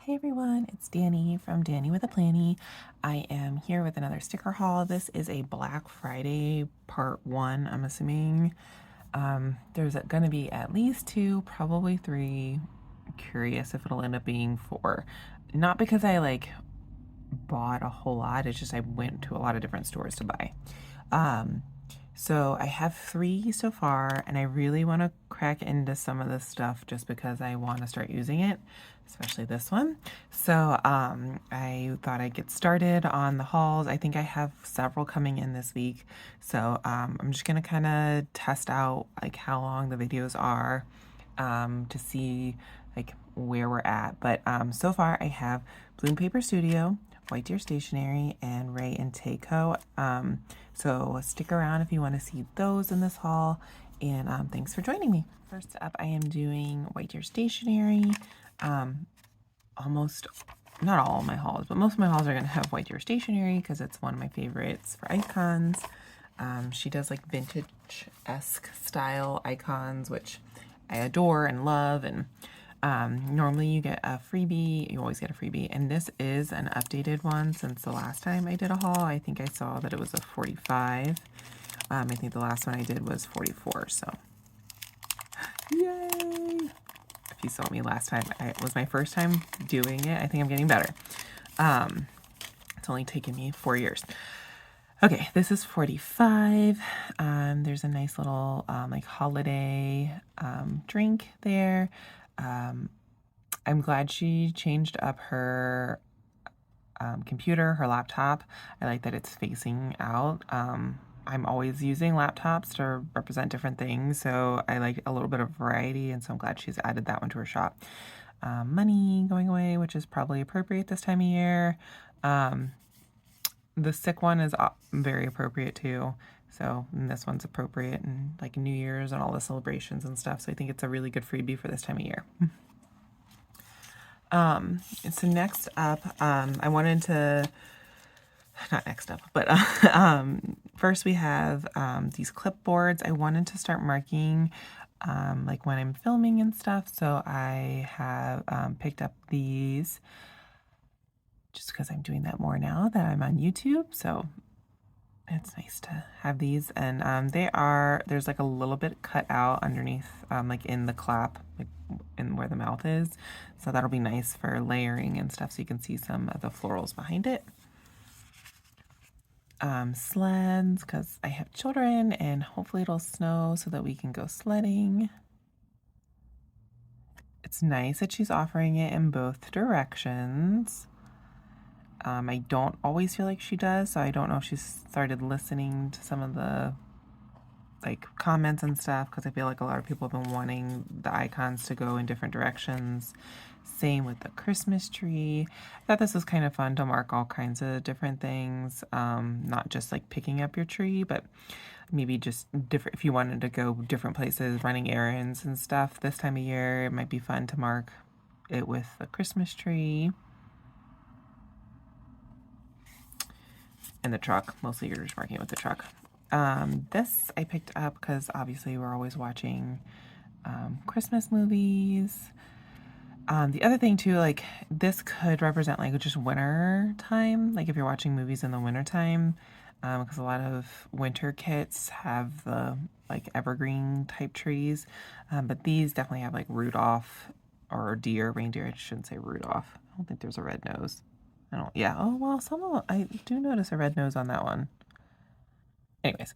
Hey everyone, it's Danny from Danny with a Planny. I am here with another sticker haul. This is a Black Friday part one, I'm assuming. There's going to be at least two, probably three. Curious if it'll end up being four. Not because I bought a whole lot, it's just I went to a lot of different stores to buy. Um, so I have three so far, and I really want to crack into some of this stuff just because I want to start using it, especially this one. So I thought I'd get started on the hauls. I think I have several coming in this week. So I'm just going to kind of test out like how long the videos are to see like where we're at. But so far I have Bloom Paper Studio, White Deer Stationery, and Rae Tay Co. So stick around if you want to see those in this haul. And thanks for joining me. First up, I am doing White Deer Stationery. Almost, not all of my hauls, but most of my hauls are going to have White Deer Stationery because it's one of my favorites for icons. She does like vintage-esque style icons, which I adore and love. And normally you get a freebie, you always get a freebie. And this is an updated one since the last time I did a haul. I think I saw that it was a 45. I think the last one I did was 44, so yay! If you saw me last time, it was my first time doing it. I think I'm getting better. It's only taken me 4 years. Okay, this is 45. There's a nice little like holiday drink there. I'm glad she changed up her computer, her laptop. I like that it's facing out. I'm always using laptops to represent different things, so I like a little bit of variety, and so I'm glad she's added that one to her shop. Money going away, which is probably appropriate this time of year. The sick one is very appropriate too. So this one's appropriate and like New Year's and all the celebrations and stuff. So I think it's a really good freebie for this time of year. So next up, I wanted to, not next up, but first we have these clipboards. I wanted to start marking like when I'm filming and stuff. So I have picked up these just because I'm doing that more now that I'm on YouTube. So it's nice to have these. And there's like a little bit cut out underneath, like in the clap, like in where the mouth is. So that'll be nice for layering and stuff so you can see some of the florals behind it. Sleds, because I have children and hopefully it'll snow so that we can go sledding. It's nice that she's offering it in both directions. I don't always feel like she does, so I don't know if she's started listening to some of the like comments and stuff, because I feel like a lot of people have been wanting the icons to go in different directions. Same with the Christmas tree. I thought this was kind of fun to mark all kinds of different things, not just like picking up your tree, but maybe just different, if you wanted to go different places, running errands and stuff this time of year, it might be fun to mark it with the Christmas tree. And the truck, mostly you're just marking it with the truck. This I picked up because obviously we're always watching Christmas movies. The other thing too, like this could represent like just winter time, like if you're watching movies in the winter time, because a lot of winter kits have the like evergreen type trees, but these definitely have like Rudolph or reindeer. I shouldn't say Rudolph. I don't think there's a red nose. Yeah, oh, well, some of them, I do notice a red nose on that one. Anyways,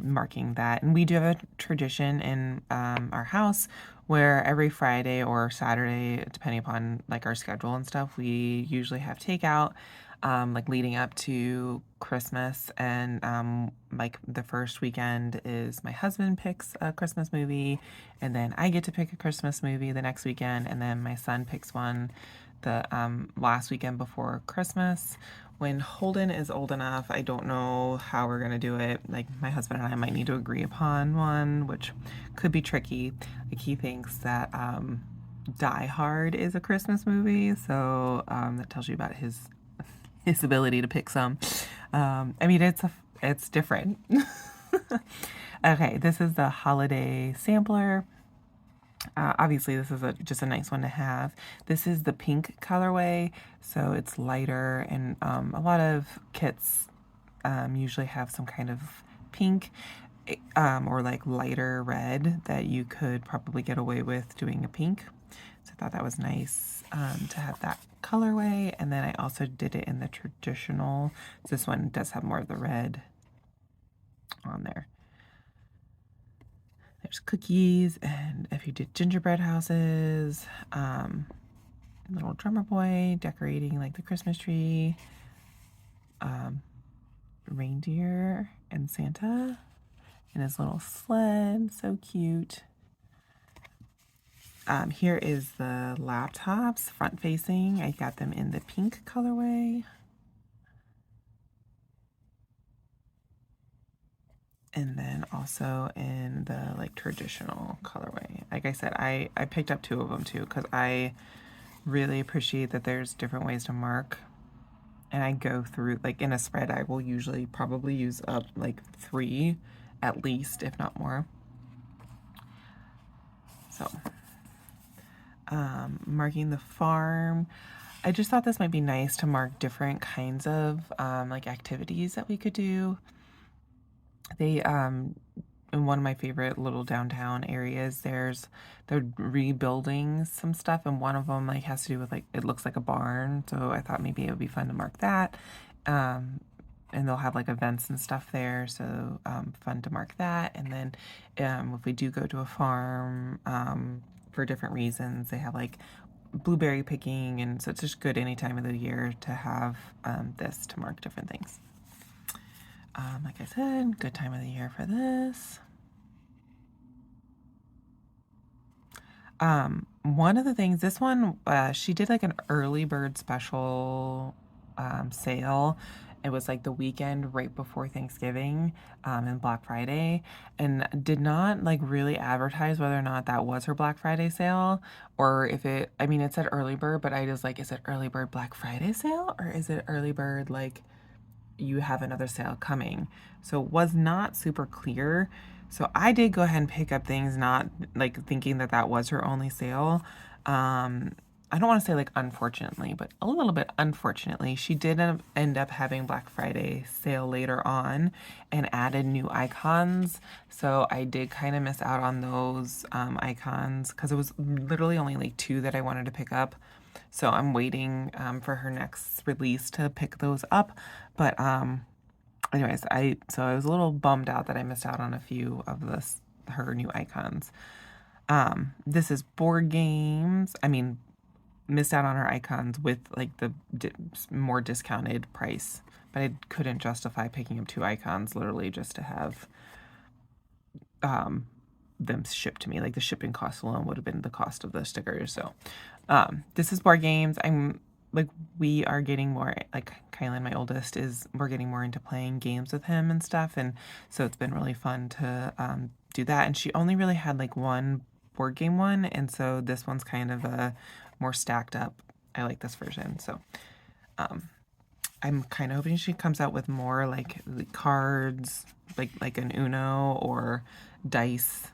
marking that. And we do have a tradition in our house where every Friday or Saturday, depending upon like our schedule and stuff, we usually have takeout, like leading up to Christmas. And like the first weekend is my husband picks a Christmas movie, and then I get to pick a Christmas movie the next weekend, and then my son picks one the last weekend before Christmas. When Holden is old enough, I don't know how we're gonna do it. Like my husband and I might need to agree upon one, which could be tricky. Like he thinks that Die Hard is a Christmas movie, so that tells you about his ability to pick some. I mean, it's different. Okay, this is the holiday sampler. Obviously, this is just a nice one to have. This is the pink colorway, so it's lighter, and a lot of kits usually have some kind of pink or like lighter red that you could probably get away with doing a pink. So I thought that was nice to have that colorway. And then I also did it in the traditional. So this one does have more of the red on there. There's cookies, and if you did gingerbread houses, little drummer boy decorating like the Christmas tree, reindeer and Santa and his little sled, so cute. Here is the laptops, front facing. I got them in the pink colorway. And then also in the like traditional colorway. Like I said, I picked up 2 of them too because I really appreciate that there's different ways to mark. And I go through, like in a spread, I will usually probably use up like 3 at least, if not more. So, marking the farm. I just thought this might be nice to mark different kinds of like activities that we could do. They in one of my favorite little downtown areas, they're rebuilding some stuff, and one of them like has to do with like it looks like a barn. So I thought maybe it would be fun to mark that. And they'll have like events and stuff there, so fun to mark that. And then if we do go to a farm for different reasons, they have like blueberry picking, and so it's just good any time of the year to have this to mark different things. Like I said, good time of the year for this. One of the things, this one, she did like an early bird special sale. It was like the weekend right before Thanksgiving and Black Friday, and did not like really advertise whether or not that was her Black Friday sale or if it, I mean, it said early bird, but I just like, is it early bird Black Friday sale or is it early bird like you have another sale coming? So it was not super clear. So I did go ahead and pick up things, not like thinking that that was her only sale. I don't want to say like unfortunately, but a little bit unfortunately, she did end up having Black Friday sale later on and added new icons. So I did kind of miss out on those icons because it was literally only like 2 that I wanted to pick up. So I'm waiting for her next release to pick those up. But anyways, I was a little bummed out that I missed out on a few of her new icons. This is board games. I mean, missed out on her icons with like the more discounted price, but I couldn't justify picking up 2 icons literally just to have them shipped to me. Like the shipping cost alone would have been the cost of the stickers. So this is board games. I'm like, we are getting more, like Kylan, my oldest, we're getting more into playing games with him and stuff, and so it's been really fun to do that. And she only really had like one board game one, and so this one's kind of a more stacked up. I like this version. So I'm kind of hoping she comes out with more like cards, like an Uno or dice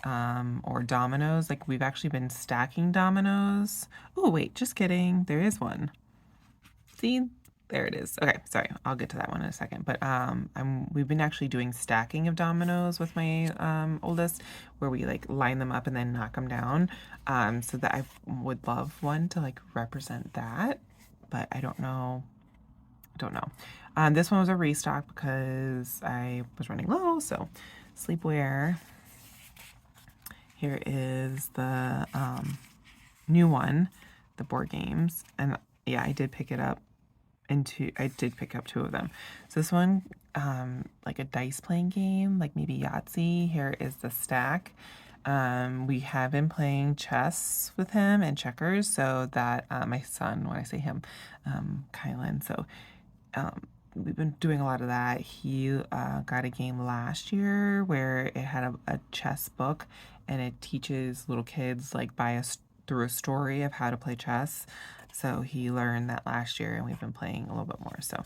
or dominoes. Like we've actually been stacking dominoes. Oh wait, just kidding. There is one. See, there it is. Okay, sorry. I'll get to that one in a second. But we've been actually doing stacking of dominoes with my oldest, where we like line them up and then knock them down. So that I would love one to like represent that, but I don't know. This one was a restock because I was running low. So sleepwear. Here is the new one, the board games. And yeah, I did pick up 2 of them. So this one, like a dice playing game, like maybe Yahtzee. Here is the stack. We have been playing chess with him and checkers, so that my son, when I say him, Kylan, so we've been doing a lot of that. He got a game last year where it had a chess book, and it teaches little kids like through a story of how to play chess. So he learned that last year, and we've been playing a little bit more. So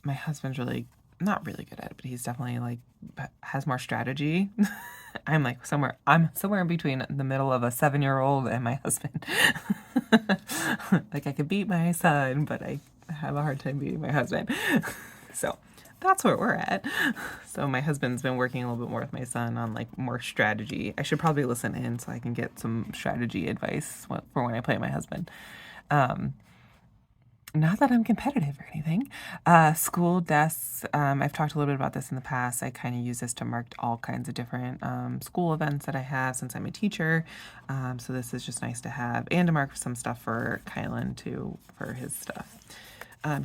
my husband's really not really good at it, but he's definitely like has more strategy I'm somewhere in between the middle of a 7-year-old and my husband. Like I could beat my son, but I have a hard time beating my husband. So that's where we're at. So my husband's been working a little bit more with my son on like more strategy. I should probably listen in so I can get some strategy advice for when I play my husband. Not that I'm competitive or anything. School desks. I've talked a little bit about this in the past. I kind of use this to mark all kinds of different school events that I have since I'm a teacher. So this is just nice to have, and to mark some stuff for Kylan too, for his stuff.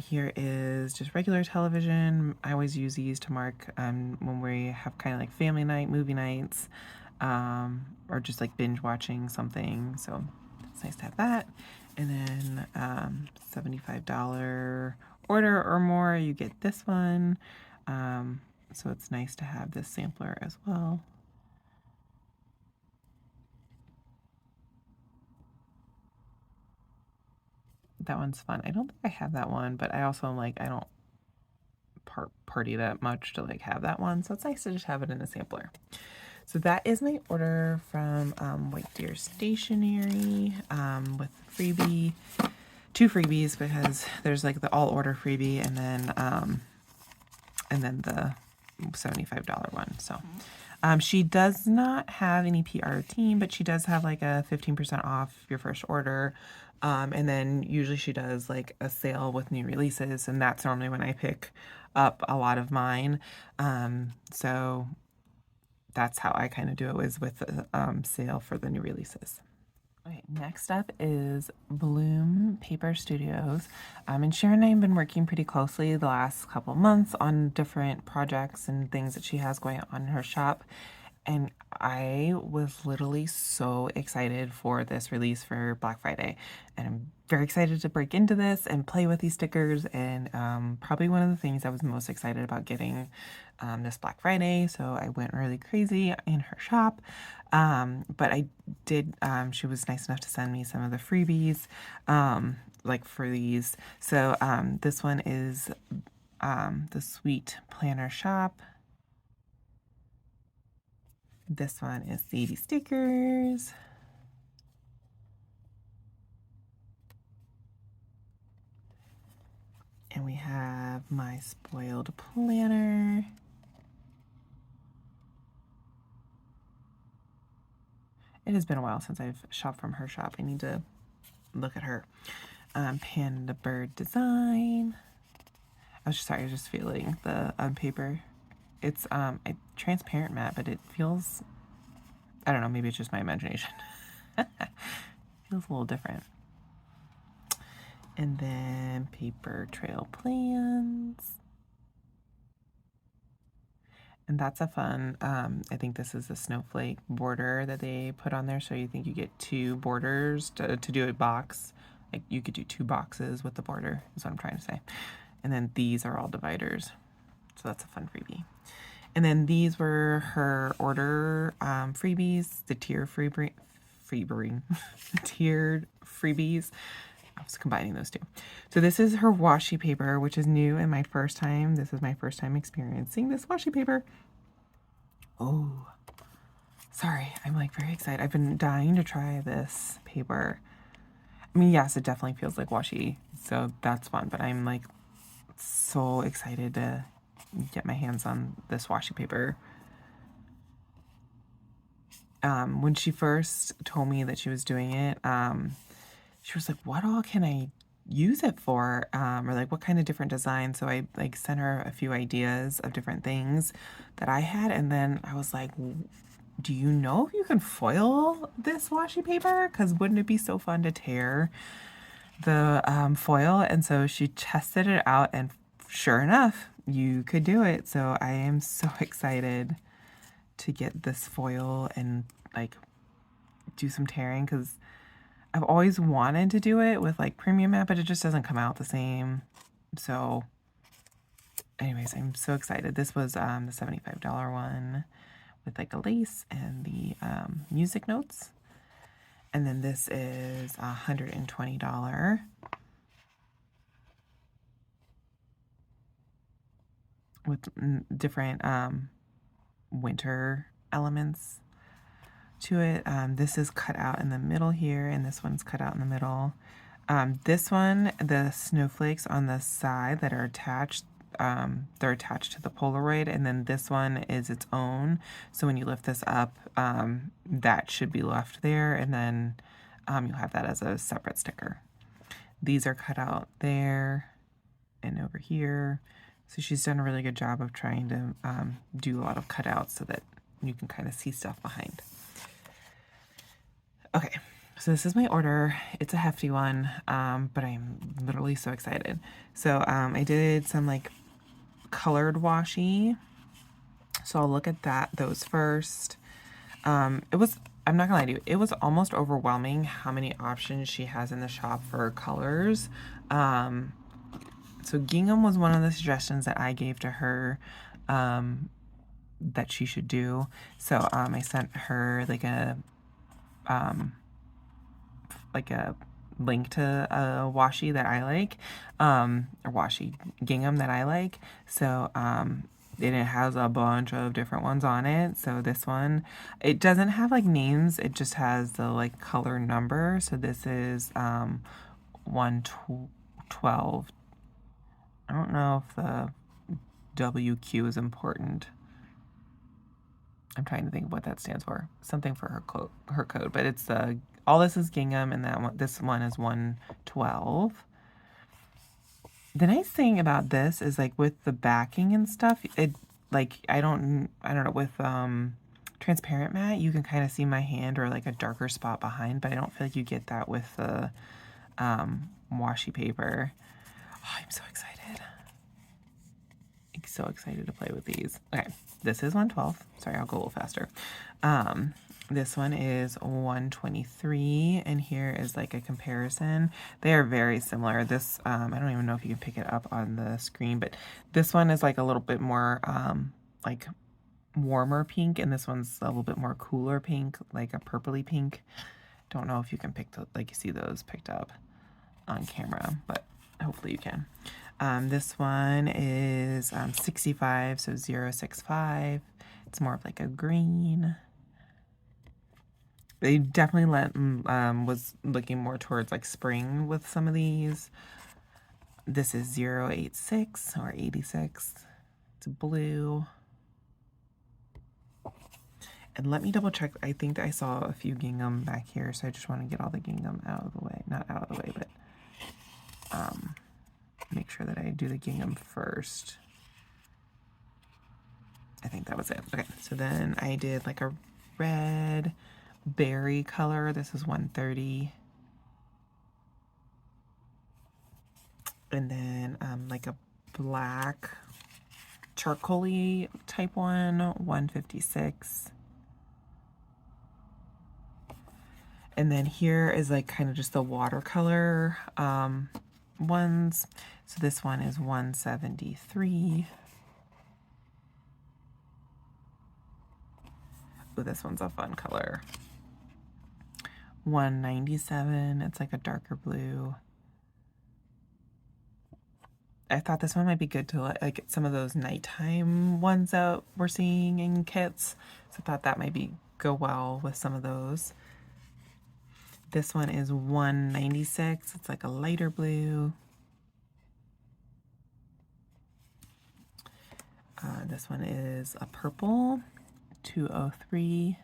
Here is just regular television. I always use these to mark when we have kind of like family night, movie nights, or just like binge watching something. So it's nice to have that. And then $75 order or more, you get this one. So it's nice to have this sampler as well. That one's fun. I don't think I have that one, but I also like, I don't party that much to like have that one. So it's nice to just have it in a sampler. So that is my order from White Deer Stationery with freebie. 2 freebies because there's like the all order freebie and then the $75 one. So she does not have any PR team, but she does have like a 15% off your first order. And then usually she does like a sale with new releases, and that's normally when I pick up a lot of mine. So that's how I kind of do it, is with the sale for the new releases. Okay, next up is Bloom Paper Studios. And Sharon and I have been working pretty closely the last couple months on different projects and things that she has going on in her shop. And I was literally so excited for this release for Black Friday. And I'm very excited to break into this and play with these stickers. And probably one of the things I was most excited about getting this Black Friday. So I went really crazy in her shop. But I did, she was nice enough to send me some of the freebies, like for these. So this one is the Sweet Planner Shop. This one is Sadie Stickers. And we have My Spoiled Planner. It has been a while since I've shopped from her shop. I need to look at her. Panda Bird Design. I was just feeling the paper. It's a transparent matte, but it feels, I don't know, maybe it's just my imagination. Feels a little different. And then Paper Trail Plans. And that's a fun, I think this is a snowflake border that they put on there. So you think you get 2 borders to do a box. Like you could do 2 boxes with the border, is what I'm trying to say. And then these are all dividers. So that's a fun freebie. And then these were her order freebies, the tiered freebies. I was combining those two. So this is her washi paper, which is new and my first time. This is my first time experiencing this washi paper. Oh, sorry. I'm like very excited. I've been dying to try this paper. I mean, yes, it definitely feels like washi, so that's fun. But I'm like so excited to get my hands on this washi paper. When she first told me that she was doing it, she was like, what all can I use it for? Or like what kind of different designs? So I like sent her a few ideas of different things that I had. And then I was like, do you know if you can foil this washi paper? Because wouldn't it be so fun to tear the foil? And so she tested it out, and sure enough, you could do it. So I am so excited to get this foil and like do some tearing, because I've always wanted to do it with like premium matte, but it just doesn't come out the same. So anyways, I'm so excited. This was the $75 one with like a lace and the music notes. And then this is $120 with different winter elements. to it. This is cut out in the middle here, and this one's cut out in the middle. This one, the snowflakes on the side that are attached, they're attached to the Polaroid, and then this one is its own. So when you lift this up, that should be left there, and then you'll have that as a separate sticker. These are cut out there and over here. So she's done a really good job of trying to do a lot of cutouts so that you can kind of see stuff behind. Okay, so this is my order. It's a hefty one, but I'm literally so excited. So I did some like colored washi. So I'll look at those first. I'm not gonna lie to you, it was almost overwhelming how many options she has in the shop for colors. So gingham was one of the suggestions that I gave to her that she should do. So I sent her like a link to a washi that I like, or washi gingham that I like. So and it has a bunch of different ones on it. So this one, it doesn't have like names, it just has the like color number. So this is 112. I don't know if the WQ is important. I'm trying to think of what that stands for. Something for her code, but it's all this is gingham, and this one is 112. The nice thing about this is like with the backing and stuff, it like I don't know, with transparent matte you can kind of see my hand or like a darker spot behind, but I don't feel like you get that with the washi paper. Oh, I'm so excited. I'm so excited to play with these. Okay, this is 112. Sorry, I'll go a little faster. This one is 123, and here is like a comparison. They are very similar. This, I don't even know if you can pick it up on the screen, but this one is like a little bit more like warmer pink, and this one's a little bit more cooler pink, like a purpley pink. Don't know if you can like you see those picked up on camera, but hopefully you can. This one is 65, so 065. It's more of like a green. They definitely was looking more towards like spring with some of these. This is 086 or 86. It's blue. And let me double check. I think I saw a few gingham back here, so I just want to get all the gingham out of the way. Not out of the way, but make sure that I do the gingham first. I think that was it. Okay, so then I did like a red berry color. This is 130. And then like a black charcoal-y type one, 156. And then here is like kind of just the watercolor ones. So this one is 173. Oh, this one's a fun color. 197. It's like a darker blue. I thought this one might be good to like get some of those nighttime ones that we're seeing in kits. So I thought that might go well with some of those. This one is 196. It's like a lighter blue. This one is a purple, 203.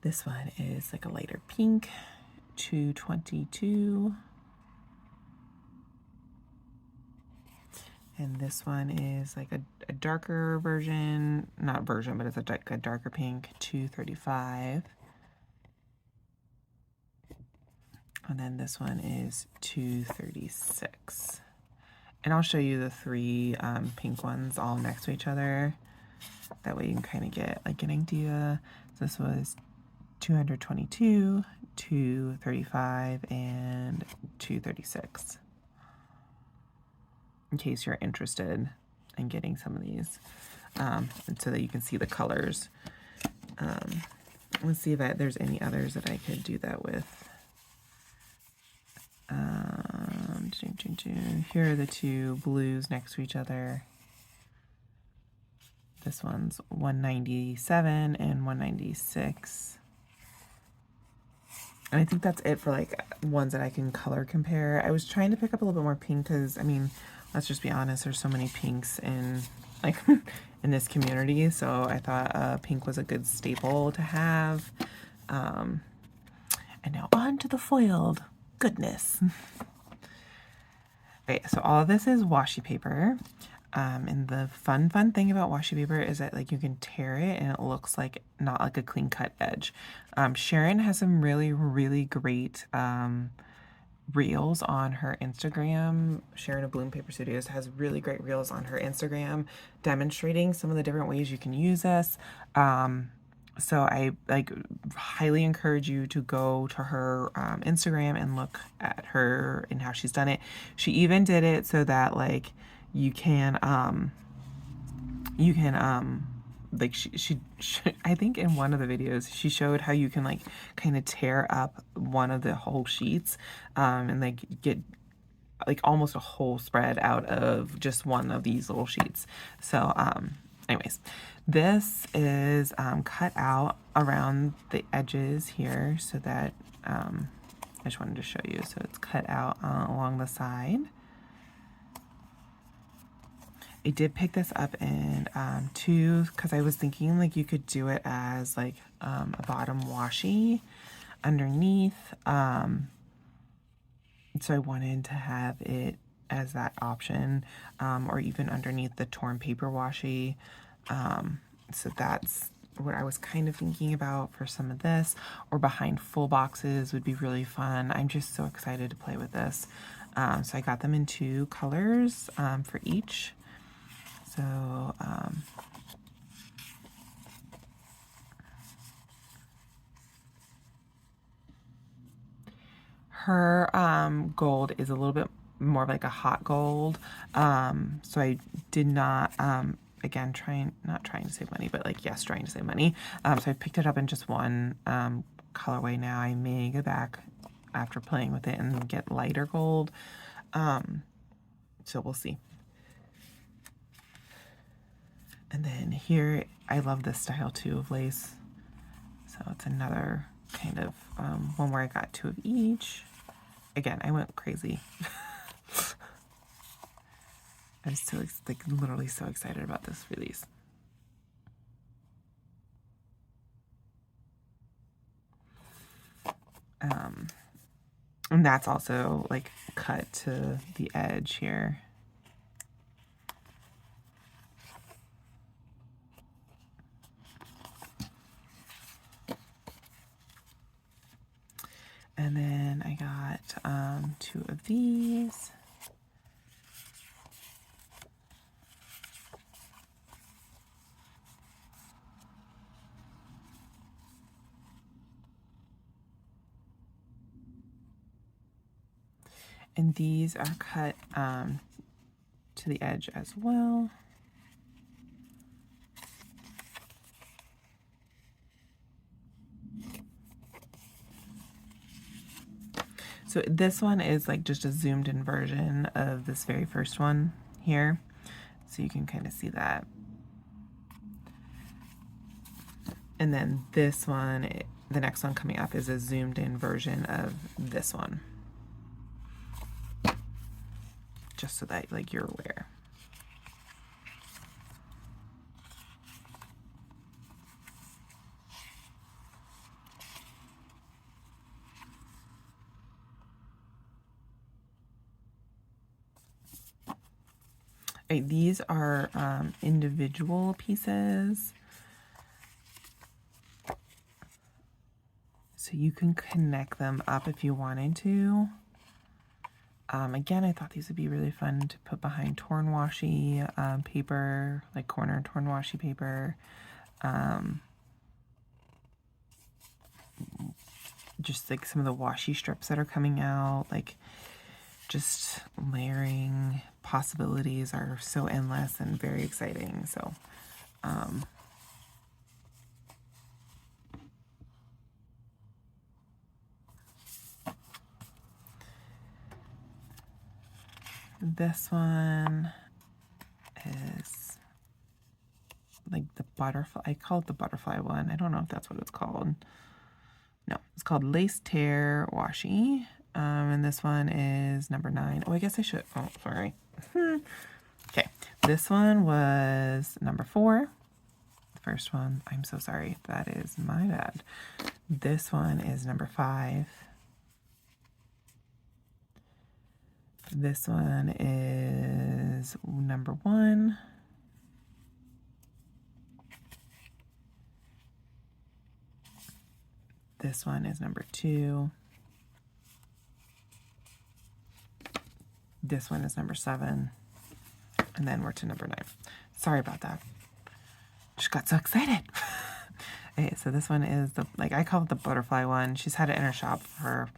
This one is like a lighter pink, 222. And this one is like a darker version, not version, but it's a darker pink, 235. And then this one is 236. And I'll show you the three pink ones all next to each other. That way you can kind of get like an idea. So this was 222, 235, and 236. In case you're interested in getting some of these, and so that you can see the colors. Let's see if there's any others that I could do that with. Here are the two blues next to each other. This one's $197 and $196. And I think that's it for like ones that I can color compare. I was trying to pick up a little bit more pink because, I mean, let's just be honest, there's so many pinks in like in this community. So I thought pink was a good staple to have. And now on to the foiled goodness. Okay, so all of this is washi paper. And the fun thing about washi paper is that like you can tear it and it looks like not like a clean cut edge. Sharon has some really great reels on her Instagram. Sharon of Bloom Paper Studios has really great reels on her Instagram demonstrating some of the different ways you can use this. So I like highly encourage you to go to her Instagram and look at her and how she's done it. She even did it so that like you can like she I think in one of the videos she showed how you can like kind of tear up one of the whole sheets and like get like almost a whole spread out of just one of these little sheets. So anyways, this is cut out around the edges here so that I just wanted to show you. So it's cut out along the side. I did pick this up in two because I was thinking like you could do it as like a bottom washi underneath. So I wanted to have it as that option, or even underneath the torn paper washi. So that's what I was kind of thinking about for some of this, or behind full boxes would be really fun. I'm just so excited to play with this. So I got them in two colors for each. So her gold is a little bit more of like a hot gold. So I did not, again, not trying to save money, but like, yes, trying to save money. So I picked it up in just one colorway. Now I may go back after playing with it and get lighter gold. So we'll see. And then here, I love this style too of lace. So it's another kind of one where I got two of each. Again, I went crazy. I was so like literally so excited about this release. And that's also like cut to the edge here. And then I got two of these. And these are cut to the edge as well. So this one is like just a zoomed in version of this very first one here. So you can kind of see that. And then this one, the next one coming up is a zoomed in version of this one. Just so that like you're aware. Right, these are individual pieces. So you can connect them up if you wanted to. Again, I thought these would be really fun to put behind torn washi paper, like corner torn washi paper. Just like some of the washi strips that are coming out, like just layering possibilities are so endless and very exciting. So, this one is like butterfly. I call it the butterfly one. I don't know if that's what it's called. No, it's called Lace Tear Washi. And this one is number 9. Oh, I guess I should. Oh, sorry. Okay, this one was number 4. The first one, I'm so sorry. That is my bad. This one is number 5. This one is number 1. This one is number 2. This one is number 7. And then we're to number 9. Sorry about that. Just got so excited. Okay, so this one is the, like, I call it the butterfly one. She's had it in her shop for,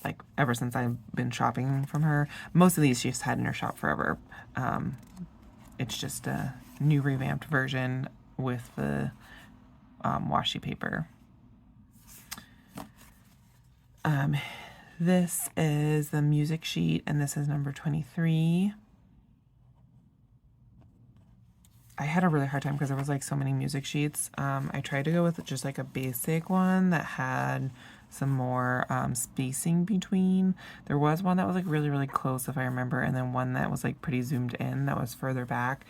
like, ever since I've been shopping from her. Most of these she's had in her shop forever. It's just a new revamped version with the washi paper. This is the music sheet, and this is number 23. I had a really hard time because there was like so many music sheets. I tried to go with just like a basic one that had some more spacing between. There was one that was like really, really close if I remember, and then one that was like pretty zoomed in that was further back.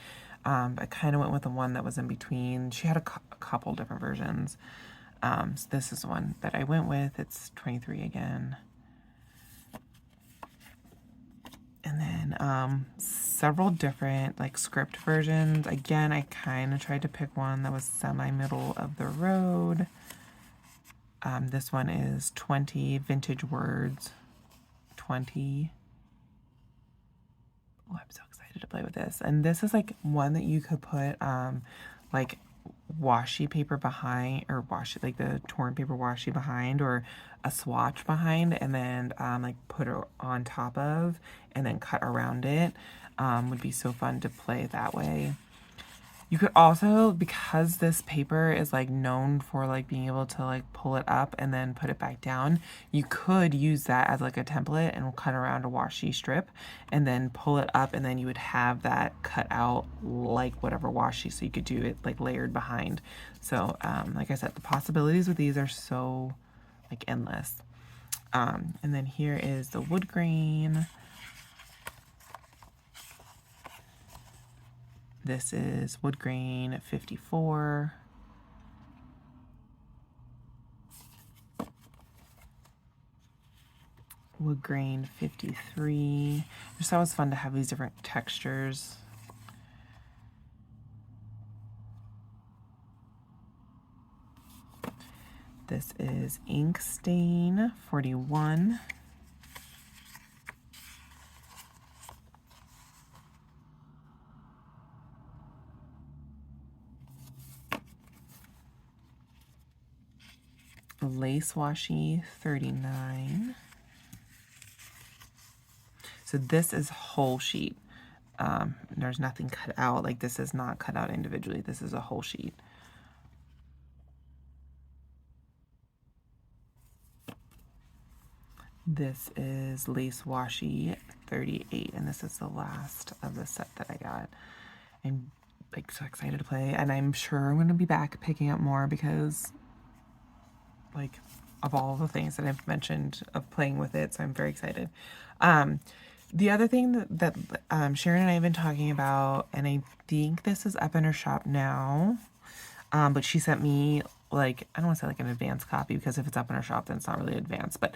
I kind of went with the one that was in between. She had a couple different versions. So this is the one that I went with. It's 23 again. And then several different like script versions. Again, I kind of tried to pick one that was semi-middle of the road. This one is 20 vintage words. 20. Oh, I'm so excited to play with this. And this is like one that you could put like washi paper behind, or washi, like the torn paper washi behind, or a swatch behind, and then like put it on top of and then cut around it. Would be so fun to play that way. You could also, because this paper is like known for like being able to like pull it up and then put it back down, you could use that as like a template and cut around a washi strip and then pull it up, and then you would have that cut out like whatever washi, so you could do it like layered behind. So like I said, the possibilities with these are so like endless. And then here is the wood grain. This is wood grain 54. Wood grain 53. Just always fun to have these different textures. This is ink stain 41. Lace washi 39. So this is whole sheet. There's nothing cut out. Like, this is not cut out individually. This is a whole sheet. This is lace washi 38, and this is the last of the set that I got. I'm like so excited to play, and I'm sure I'm going to be back picking up more because like of all the things that I've mentioned of playing with it, so I'm very excited. The other thing that Sharon and I have been talking about, and I think this is up in her shop now, but she sent me like, I don't want to say like an advanced copy, because if it's up in her shop then it's not really advanced, but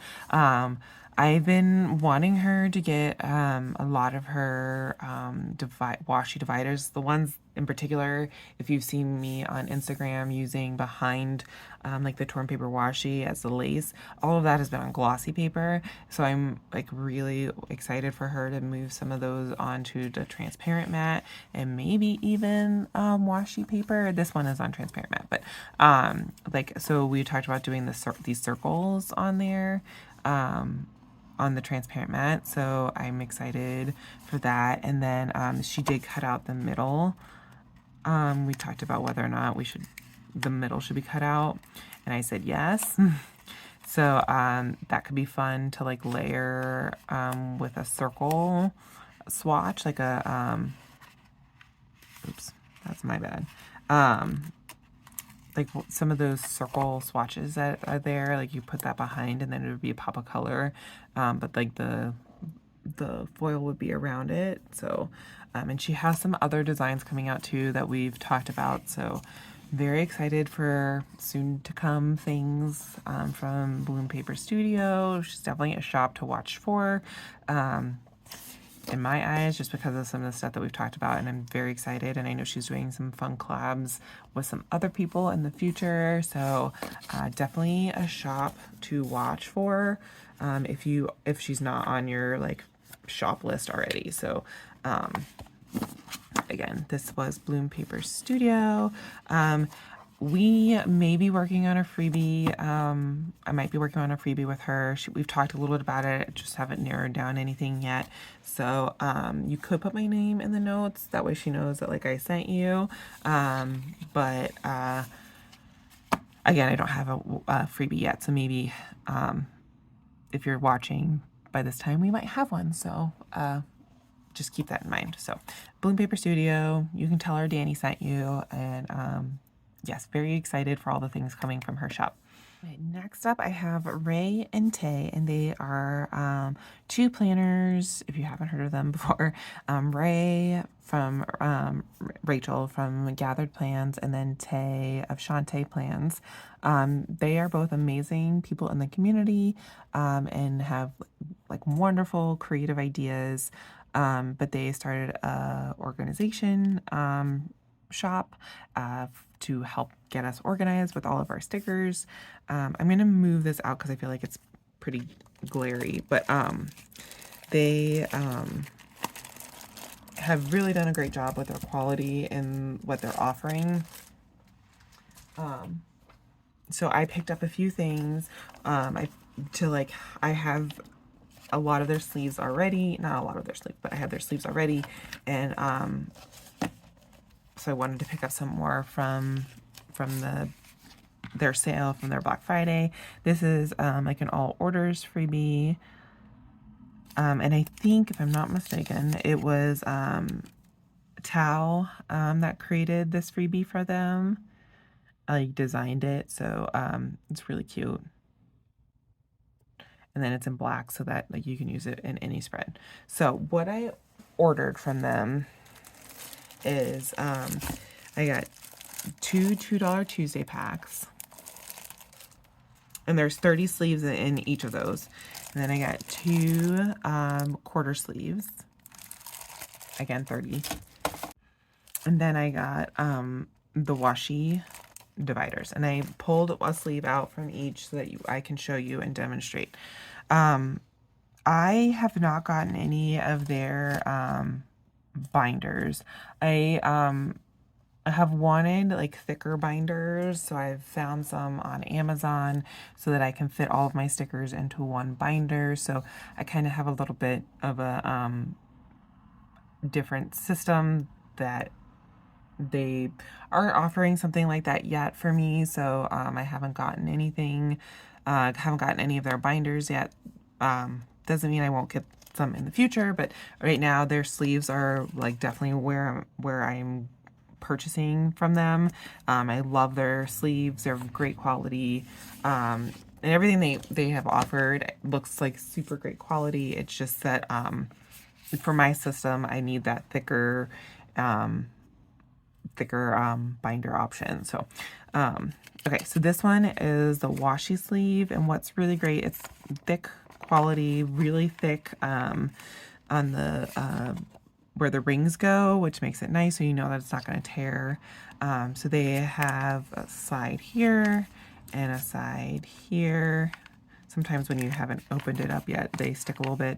I've been wanting her to get a lot of her washi dividers, the ones in particular, if you've seen me on Instagram using behind like the torn paper washi as the lace, all of that has been on glossy paper. So I'm like really excited for her to move some of those onto the transparent mat, and maybe even washi paper. This one is on transparent mat, but like, so we talked about doing these circles on there. On the transparent mat, so I'm excited for that. And then she did cut out the middle. We talked about whether or not the middle should be cut out, and I said yes. So that could be fun to like layer with a circle swatch, like a oops, that's my bad. like some of those circle swatches that are there, like you put that behind and then it would be a pop of color, but like the foil would be around it. So and she has some other designs coming out too that we've talked about, so very excited for soon to come things from Bloom Paper Studio. She's definitely a shop to watch for in my eyes, just because of some of the stuff that we've talked about, and I'm very excited, and I know she's doing some fun collabs with some other people in the future, so definitely a shop to watch for if she's not on your like shop list already. So again, this was Bloom Paper Studio. We may be working on a freebie. I might be working on a freebie with her. We've talked a little bit about it, just haven't narrowed down anything yet. So you could put my name in the notes. That way she knows that like I sent you. But again, I don't have a freebie yet. So maybe if you're watching by this time, we might have one. So just keep that in mind. So Bloom Paper Studio, you can tell her Danny sent you. And yes, very excited for all the things coming from her shop. Right, next up, I have Rae and Tay, and they are two planners, if you haven't heard of them before. Rae from Rachel from Gathered Plans, and then Tay of Shantae Plans. They are both amazing people in the community and have like wonderful creative ideas, but they started a organization shop to help get us organized with all of our stickers. I'm going to move this out because I feel like it's pretty glary, but they have really done a great job with their quality and what they're offering. So I picked up a few things. I have a lot of their sleeves already, not a lot of their sleeves, but I have their sleeves already, and so I wanted to pick up some more from their sale from their Black Friday. This is like an all orders freebie, and I think, if I'm not mistaken, it was Tao that created this freebie for them. I designed it, so it's really cute. And then it's in black so that like you can use it in any spread. So what I ordered from them is I got two $2 Tuesday packs, and there's 30 sleeves in each of those. And then I got two quarter sleeves, again 30. And then I got the washi dividers, and I pulled a sleeve out from each so that I can show you and demonstrate. I have not gotten any of their binders. I have wanted like thicker binders, so I've found some on Amazon so that I can fit all of my stickers into one binder. So I kind of have a little bit of a different system that they aren't offering something like that yet for me. So I haven't gotten anything, haven't gotten any of their binders yet. Doesn't mean I won't get some in the future, but right now their sleeves are like definitely where I'm purchasing from them. I love their sleeves. They're great quality. And everything they have offered looks like super great quality. It's just that for my system, I need that thicker binder option. So okay, so this one is the washi sleeve, and what's really great, it's thick quality, really thick on the where the rings go, which makes it nice so you know that it's not going to tear. So they have a side here and a side here. Sometimes when you haven't opened it up yet, they stick a little bit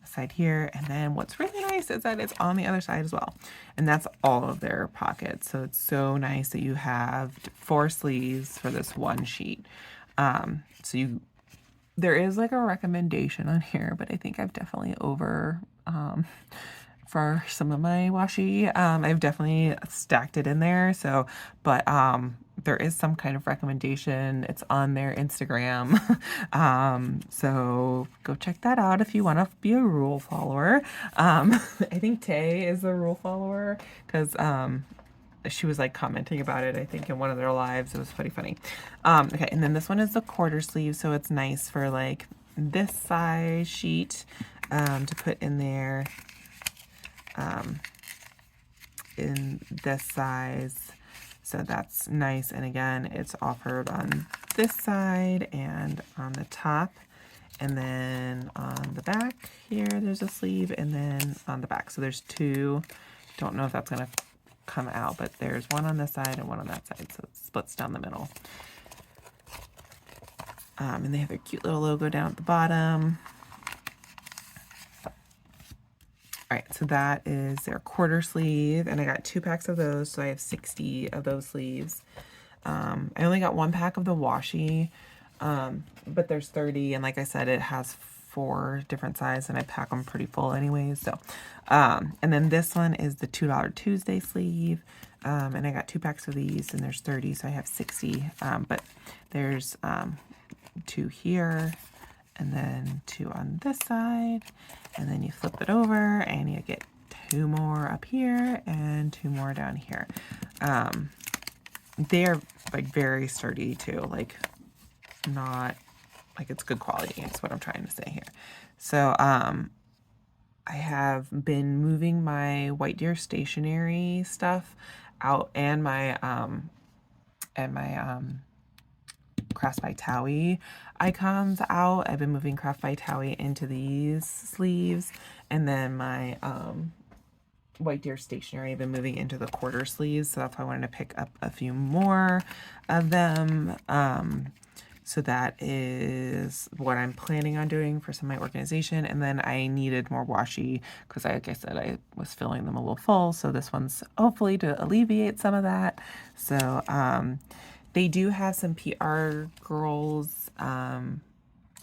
side here. And then what's really nice is that it's on the other side as well. And that's all of their pockets. So it's so nice that you have 4 sleeves for this one sheet. There is like a recommendation on here, but I think I've definitely for some of my washi, I've definitely stacked it in there. So, but there is some kind of recommendation. It's on their Instagram. So go check that out if you want to be a rule follower. I think Tay is the rule follower because she was like commenting about it, I think, in one of their lives. It was pretty funny. Okay, and then this one is the quarter sleeve, so it's nice for like this size sheet to put in there in this size. So that's nice. And again, it's offered on this side and on the top. And then on the back here, there's a sleeve, and then on the back. So there's two. Don't know if that's going to come out, but there's one on this side and one on that side. So it splits down the middle. And they have their cute little logo down at the bottom. All right, so that is their quarter sleeve, and I got 2 packs of those, so I have 60 of those sleeves. I only got 1 pack of the washi, but there's 30, and like I said, it has 4 different sizes, and I pack them pretty full anyways. So, and then this one is the $2 Tuesday sleeve, and I got 2 packs of these, and there's 30, so I have 60. But there's 2 here, and then 2 on this side, and then you flip it over and you get 2 more up here and 2 more down here. They're like very sturdy too, like not like it's good quality. That's what I'm trying to say here. So I have been moving my White Deer stationery stuff out, and my Crafts by Thaowie icons out. I've been moving Craft by Thaowie into these sleeves, and then my White Deer stationery I've been moving into the quarter sleeves, so that's why I wanted to pick up a few more of them. So that is what I'm planning on doing for some of my organization. And then I needed more washi because, like I said, I was filling them a little full, so this one's hopefully to alleviate some of that. So they do have some PR girls,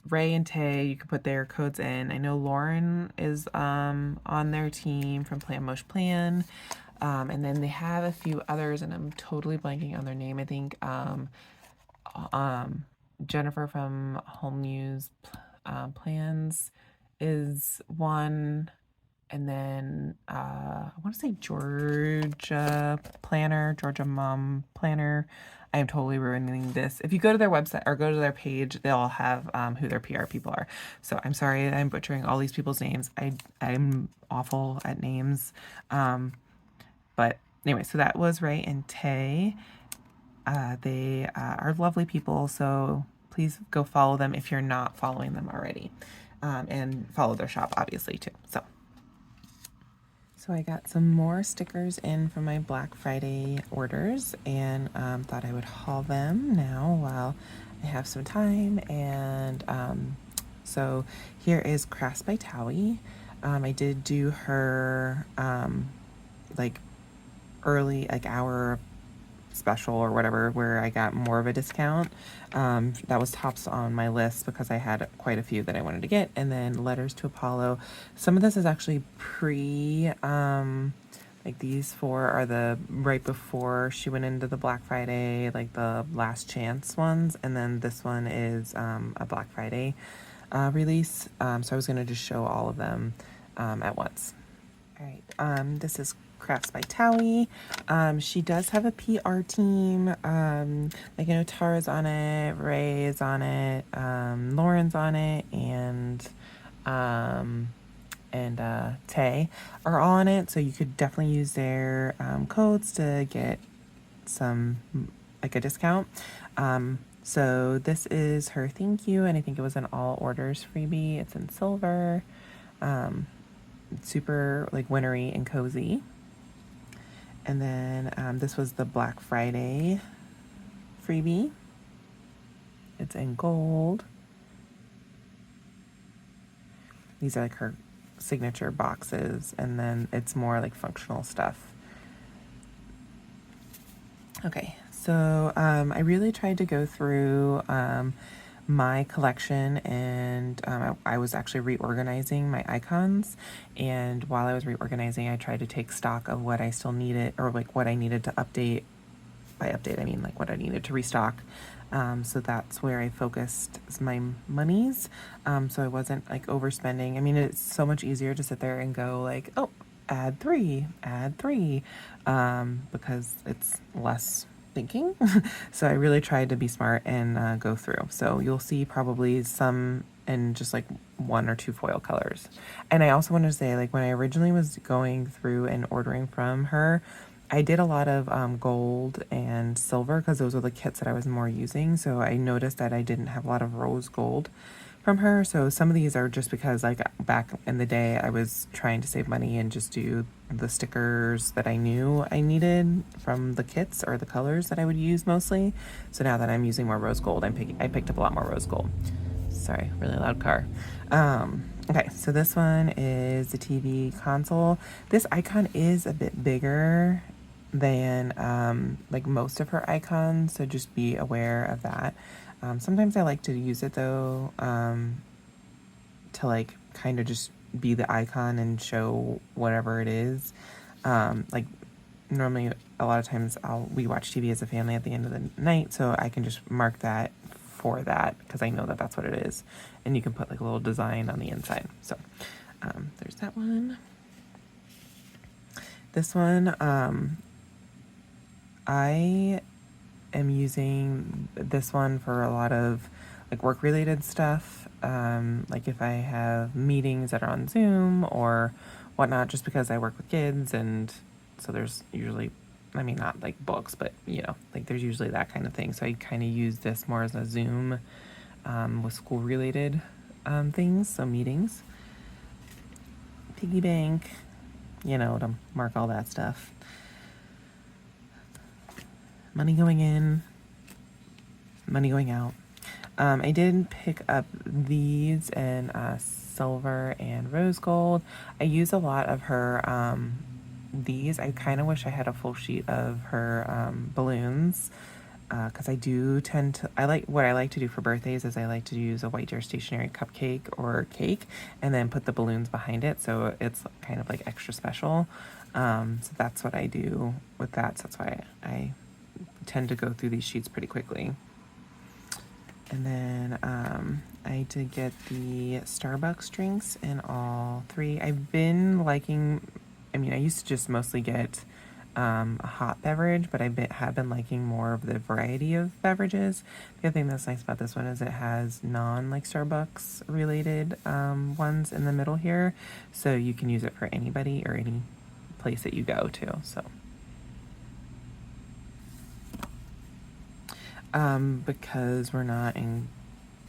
Rae and Tay. You can put their codes in. I know Lauren is on their team from Plan Mosh Plan. And then they have a few others, and I'm totally blanking on their name. I think Jennifer from Home News Plans is one. And then I want to say Georgia Mom Planner. I am totally ruining this. If you go to their website or go to their page, they'll have who their PR people are. So I'm sorry I'm butchering all these people's names. I'm awful at names. But anyway, so that was Rae and Tay. They are lovely people, so please go follow them if you're not following them already. And follow their shop, obviously, too. So I got some more stickers in from my Black Friday orders, and thought I would haul them now while I have some time. And so here is Crafts by Thaowie. I did do her like early, like hour special or whatever, where I got more of a discount. That was tops on my list because I had quite a few that I wanted to get. And then Letters to Apollo. Some of this is actually like these 4 are the right before she went into the Black Friday, like the last chance ones. And then this one is a Black Friday release. So I was going to just show all of them at once. All right, this is Crafts by Thaowie. She does have a PR team. Like I know Tara's on it, Rae is on it, Lauren's on it, and Tay are all on it. So you could definitely use their codes to get some like a discount. So this is her thank you, and I think it was an all orders freebie. It's in silver. Super like wintry and cozy. And then this was the Black Friday freebie. It's in gold. These are like her signature boxes, and then it's more like functional stuff. Okay, so I really tried to go through my collection, and I was actually reorganizing my icons, and while I was reorganizing, I tried to take stock of what I still needed, or like what I needed to update. By update, I mean like what I needed to restock. So that's where I focused my monies, so I wasn't like overspending. I mean, it's so much easier to sit there and go like, oh, add three, because it's less thinking. So I really tried to be smart and go through. So you'll see probably some in just like one or two foil colors. And I also wanted to say, like, when I originally was going through and ordering from her, I did a lot of gold and silver because those were the kits that I was more using. So I noticed that I didn't have a lot of rose gold from her. So some of these are just because, like, back in the day I was trying to save money and just do the stickers that I knew I needed from the kits or the colors that I would use mostly. So now that I'm using more rose gold, I picked up a lot more rose gold. Sorry, really loud car. Okay, so this one is the TV console. This icon is a bit bigger than like most of her icons, so just be aware of that. Sometimes I like to use it though, to like kind of just be the icon and show whatever it is. Like normally a lot of times we watch TV as a family at the end of the night, so I can just mark that for that because I know that that's what it is. And you can put like a little design on the inside. So there's that one. This one, I am using this one for a lot of like work related stuff. Like if I have meetings that are on Zoom or whatnot, just because I work with kids, and so there's usually, I mean, not like books, but you know, like there's usually that kind of thing. So I kind of use this more as a Zoom with school related things, so meetings. Piggy bank, you know, to mark all that stuff. Money going in, money going out. I did pick up these in silver and rose gold. I use a lot of her, these. I kind of wish I had a full sheet of her balloons, because I do tend to, what I like to do for birthdays is I like to use a White Deer Stationery cupcake or cake and then put the balloons behind it, so it's kind of like extra special. So that's what I do with that, so that's why I tend to go through these sheets pretty quickly. And then I did get the Starbucks drinks in all three. I've been liking, I mean, I used to just mostly get a hot beverage, but have been liking more of the variety of beverages. The other thing that's nice about this one is it has like Starbucks related ones in the middle here, so you can use it for anybody or any place that you go to. So because we're not in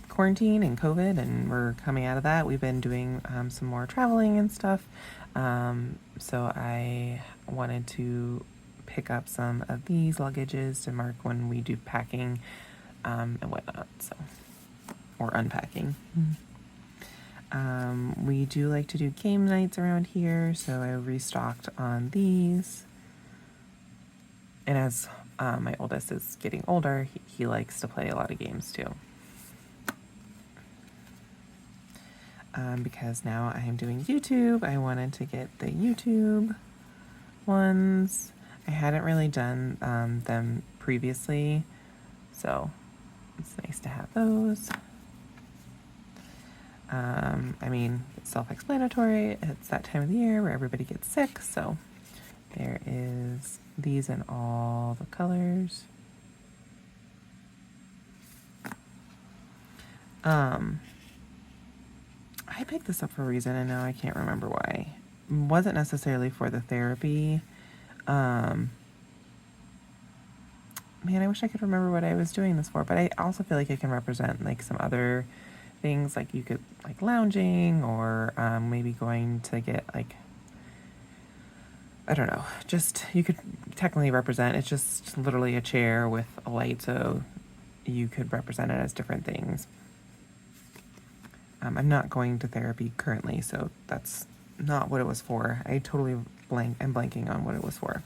quarantine and COVID and we're coming out of that, we've been doing some more traveling and stuff. So I wanted to pick up some of these luggages to mark when we do packing and whatnot, so, or unpacking. We do like to do game nights around here, so I restocked on these. And as my oldest is getting older, he likes to play a lot of games too. Because now I am doing YouTube, I wanted to get the YouTube ones. I hadn't really done them previously, so it's nice to have those. I mean, it's self-explanatory. It's that time of the year where everybody gets sick, so there is these in all the colors. I picked this up for a reason, and now I can't remember why. It wasn't necessarily for the therapy. Man, I wish I could remember what I was doing this for, but I also feel like it can represent like some other things, like you could like lounging or maybe going to get like, I don't know, just you could technically represent, it's just literally a chair with a light, so you could represent it as different things. I'm not going to therapy currently, so that's not what it was for. I'm blanking on what it was for.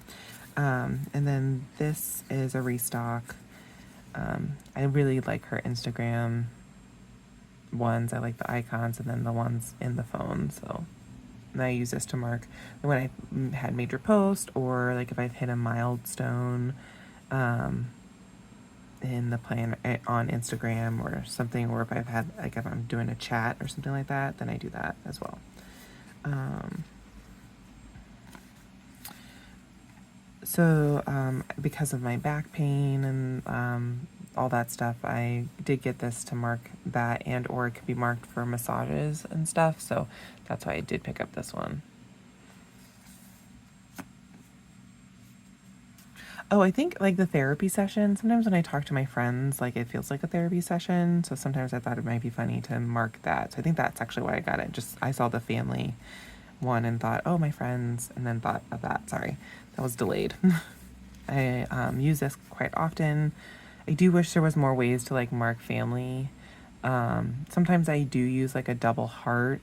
And then this is a restock. I really like her Instagram ones. I like the icons and then the ones in the phone, so and I use this to mark when I had major post, or like if I've hit a milestone in the plan on Instagram or something, or if I've had, like if I'm doing a chat or something like that, then I do that as well. So because of my back pain and all that stuff, I did get this to mark that, and or it could be marked for massages and stuff. So that's why I did pick up this one. Oh, I think like the therapy session, sometimes when I talk to my friends, like it feels like a therapy session. So sometimes I thought it might be funny to mark that. So I think that's actually why I got it. Just I saw the family one and thought, oh, my friends, and then thought of that. Sorry, that was delayed. I use this quite often. I do wish there was more ways to like mark family. Sometimes I do use like a double heart.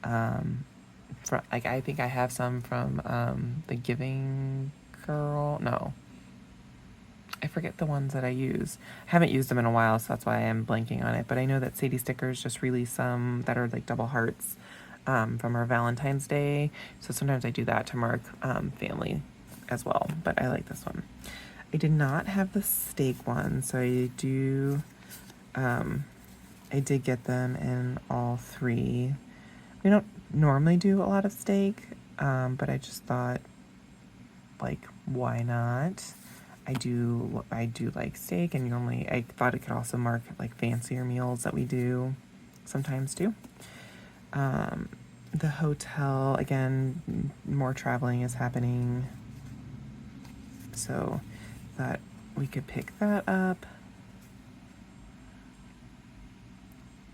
Like I think I have some from the Giving Girl. No, I forget the ones that I use. I haven't used them in a while, so that's why I'm blanking on it. But I know that Sadie Stickers just released some that are like double hearts from her Valentine's Day. So sometimes I do that to mark family as well. But I like this one. I did not have the steak one, so I did get them in all three. We don't normally do a lot of steak, but I just thought, like, why not? I do like steak, and normally I thought it could also mark like fancier meals that we do sometimes do. The hotel, again, more traveling is happening, so thought we could pick that up.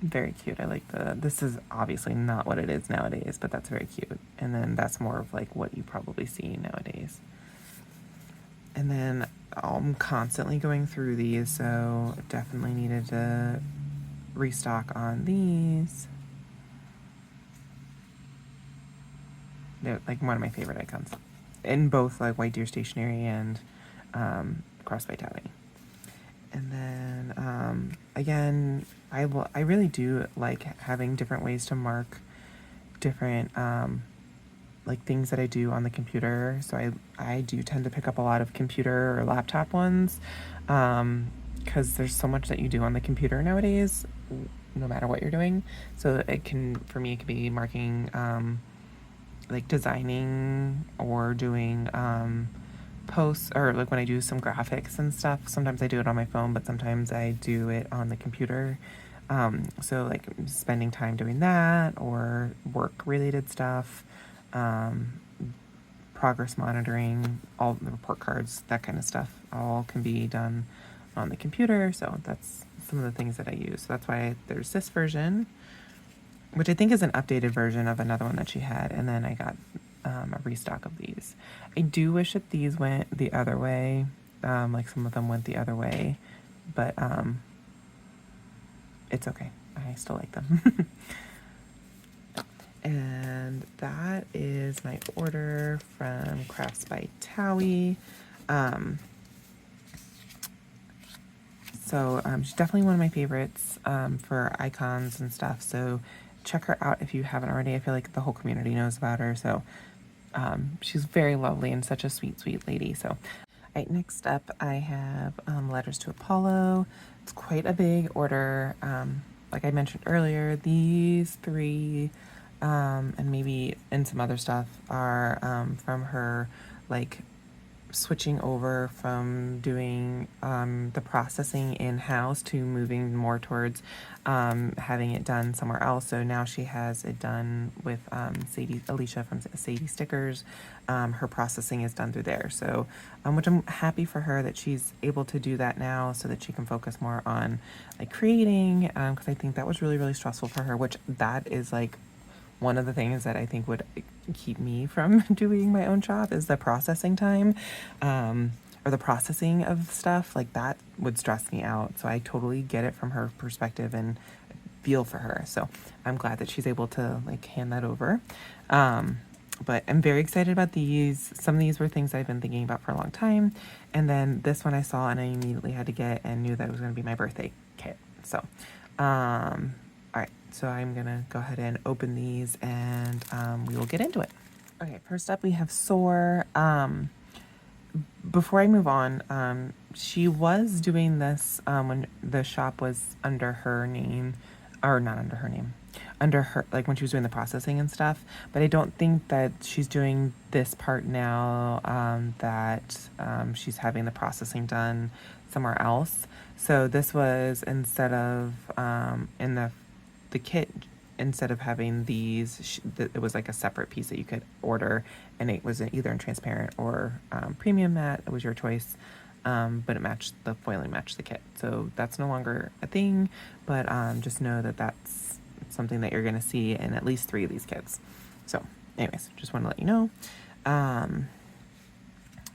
Very cute. I like this is obviously not what it is nowadays, but that's very cute. And then that's more of like what you probably see nowadays. And then I'm constantly going through these, so definitely needed to restock on these. They're like one of my favorite icons in both like White Deer Stationery and Crossed by Thaowie. And then again, I really do like having different ways to mark different like things that I do on the computer. So I do tend to pick up a lot of computer or laptop ones because there's so much that you do on the computer nowadays, no matter what you're doing. So it can, for me, it could be marking like designing or doing posts, or like when I do some graphics and stuff. Sometimes I do it on my phone, but sometimes I do it on the computer. So like spending time doing that or work related stuff, progress monitoring, all the report cards, that kind of stuff, all can be done on the computer. So that's some of the things that I use. So that's why there's this version, which I think is an updated version of another one that she had. And then I got a restock of these. I do wish that these went the other way. Like some of them went the other way, but it's okay. I still like them. And that is my order from Crafts by Thaowie. So she's definitely one of my favorites for icons and stuff. So check her out if you haven't already. I feel like the whole community knows about her. So she's very lovely and such a sweet, sweet lady. So, all right, next up I have Letters to Apollo. It's quite a big order. Like I mentioned earlier, these three and maybe and some other stuff are from her, like switching over from doing the processing in-house to moving more towards having it done somewhere else. So now she has it done with Alicia from Sadie Stickers. Her processing is done through there. So which I'm happy for her that she's able to do that now so that she can focus more on like creating, because I think that was really, really stressful for her, which that is like one of the things that I think would keep me from doing my own shop is the processing time, or the processing of stuff. Like that would stress me out. So I totally get it from her perspective and feel for her. So I'm glad that she's able to like hand that over. But I'm very excited about these. Some of these were things I've been thinking about for a long time. And then this one I saw and I immediately had to get and knew that it was going to be my birthday kit. So, all right, so I'm gonna go ahead and open these and we will get into it. Okay, first up we have Soar. Before I move on, she was doing this when the shop was under her name, or not under her name. under her, like when she was doing the processing and stuff. But I don't think that she's doing this part now, that she's having the processing done somewhere else. So this was, instead of in the kit, instead of having these, it was like a separate piece that you could order, and it was either in transparent or premium matte. It was your choice. But it matched, the foiling matched the kit. So that's no longer a thing, but just know that that's something that you're going to see in at least 3 of these kits. So anyways, just want to let you know.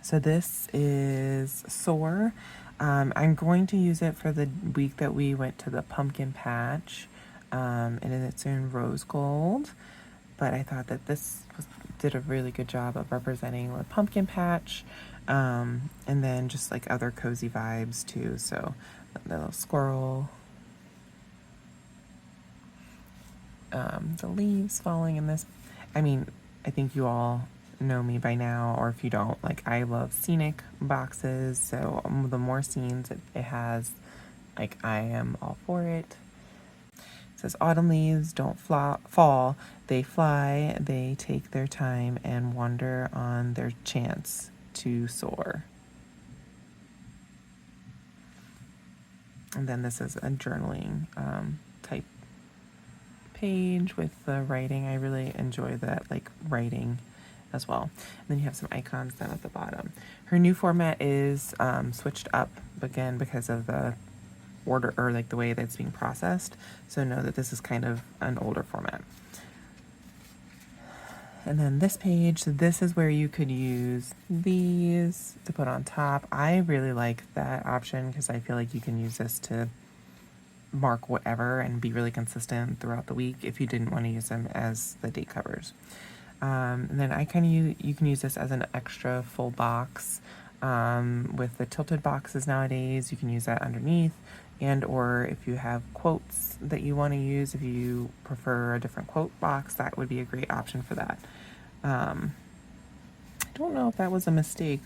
So this is Soar. I'm going to use it for the week that we went to the pumpkin patch, and it's in rose gold. But I thought that this did a really good job of representing the pumpkin patch, and then just like other cozy vibes too. So the little squirrel, the leaves falling in this. I mean, I think you all know me by now, or if you don't, like, I love scenic boxes. So the more scenes it has, like, I am all for it. It says, autumn leaves don't fall, they fly, they take their time and wander on their chance to soar. And then this is a journaling type page with the writing. I really enjoy that, like, writing as well. And then you have some icons down at the bottom. Her new format is switched up again because of the order, or like the way that's being processed. So know that this is kind of an older format. And then this page, so this is where you could use these to put on top. I really like that option because I feel like you can use this to mark whatever and be really consistent throughout the week if you didn't want to use them as the date covers. And then I kind of you can use this as an extra full box. With the tilted boxes nowadays, you can use that underneath, and or if you have quotes that you want to use, if you prefer a different quote box, that would be a great option for that. I don't know if that was a mistake,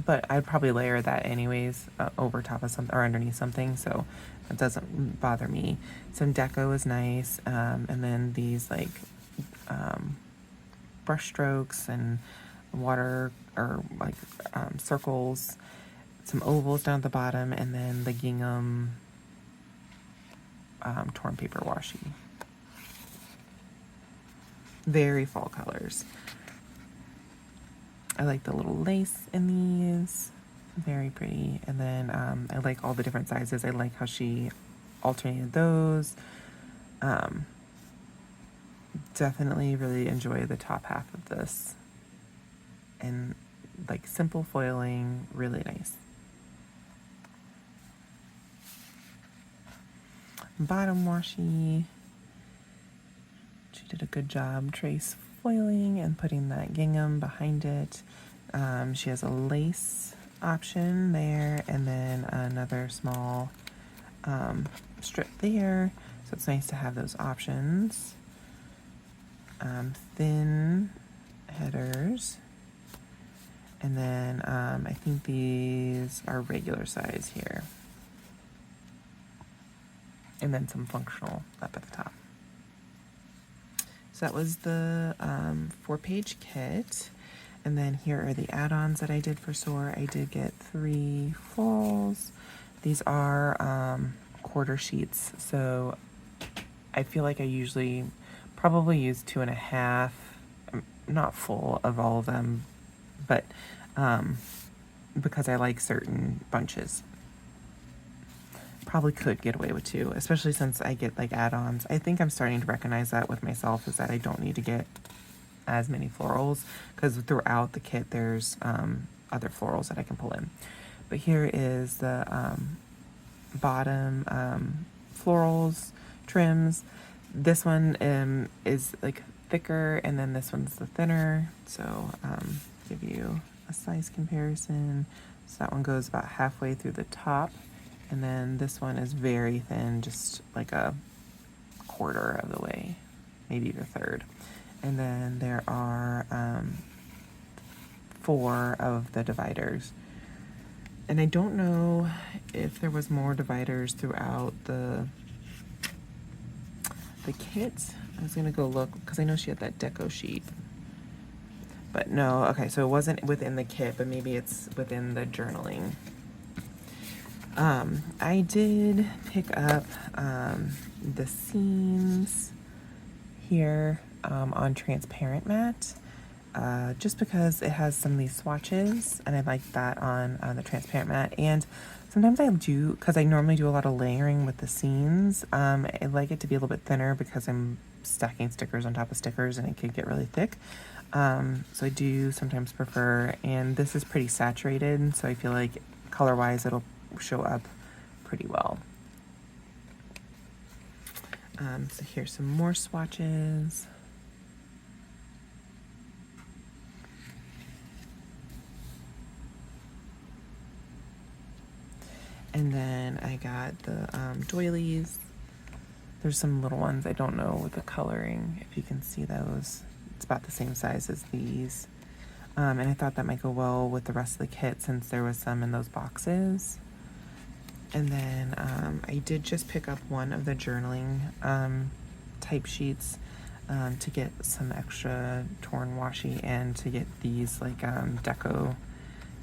but I'd probably layer that anyways, over top of something or underneath something, so it doesn't bother me. Some deco is nice, and then these like brush strokes and water, or like circles, some ovals down at the bottom, and then the gingham torn paper washi. Very fall colors. I like the little lace in these, very pretty. And then I like all the different sizes. I like how she alternated those. Definitely really enjoy the top half of this, and like simple foiling, really nice. Bottom washi, she did a good job trace foiling and putting that gingham behind it. She has a lace option there, and then another small strip there, so it's nice to have those options. Thin headers, and then I think these are regular size here, and then some functional up at the top. So that was the 4-page kit. And then here are the add-ons that I did for Soar. I did get 3 florals. These are quarter sheets, so I feel like I usually probably use 2.5, not full of all of them, but because I like certain bunches. Probably could get away with 2, especially since I get like add-ons. I think I'm starting to recognize that with myself, is that I don't need to get as many florals, because throughout the kit there's other florals that I can pull in. But here is the bottom florals trims. This one is like thicker, and then this one's the thinner. So give you a size comparison. So that one goes about halfway through the top, and then this one is very thin, just like a quarter of the way, maybe a third. And then there are 4 of the dividers. And I don't know if there was more dividers throughout the the kit, I was gonna go look because I know she had that deco sheet, but no. Okay, so it wasn't within the kit, but maybe it's within the journaling. I did pick up the seams here on transparent mat, just because it has some of these swatches, and I like that on the transparent mat. And sometimes I do, because I normally do a lot of layering with the seams, I like it to be a little bit thinner because I'm stacking stickers on top of stickers and it can get really thick. So I do sometimes prefer, and this is pretty saturated, so I feel like color-wise it'll show up pretty well. So here's some more swatches. And then I got the doilies. There's some little ones. I don't know with the coloring, if you can see those. It's about the same size as these. And I thought that might go well with the rest of the kit since there was some in those boxes. And then I did just pick up one of the journaling type sheets to get some extra torn washi and to get these like deco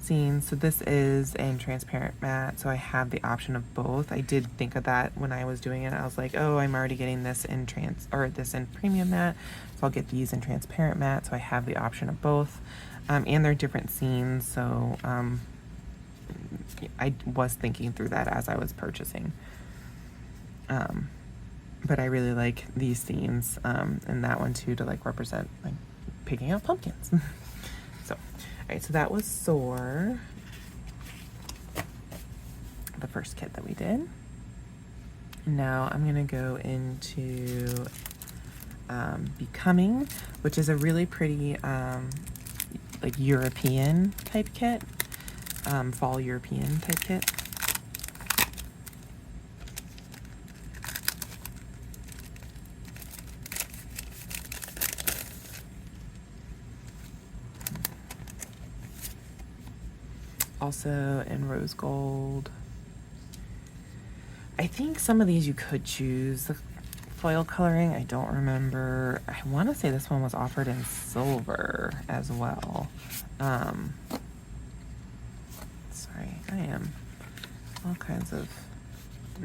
scenes. So this is in transparent matte, so I have the option of both. I did think of that when I was doing it. I was like, oh, I'm already getting this in this in premium matte, so I'll get these in transparent matte, so I have the option of both. And they're different scenes, so I was thinking through that as I was purchasing. But I really like these themes and that one too, to like represent like picking out pumpkins. So, all right, so that was Soar, the first kit that we did. Now I'm gonna go into Becoming, which is a really pretty like European type kit, fall European type kit. Also in rose gold. I think some of these you could choose the foil coloring. I don't remember. I want to say this one was offered in silver as well. Sorry, I am all kinds of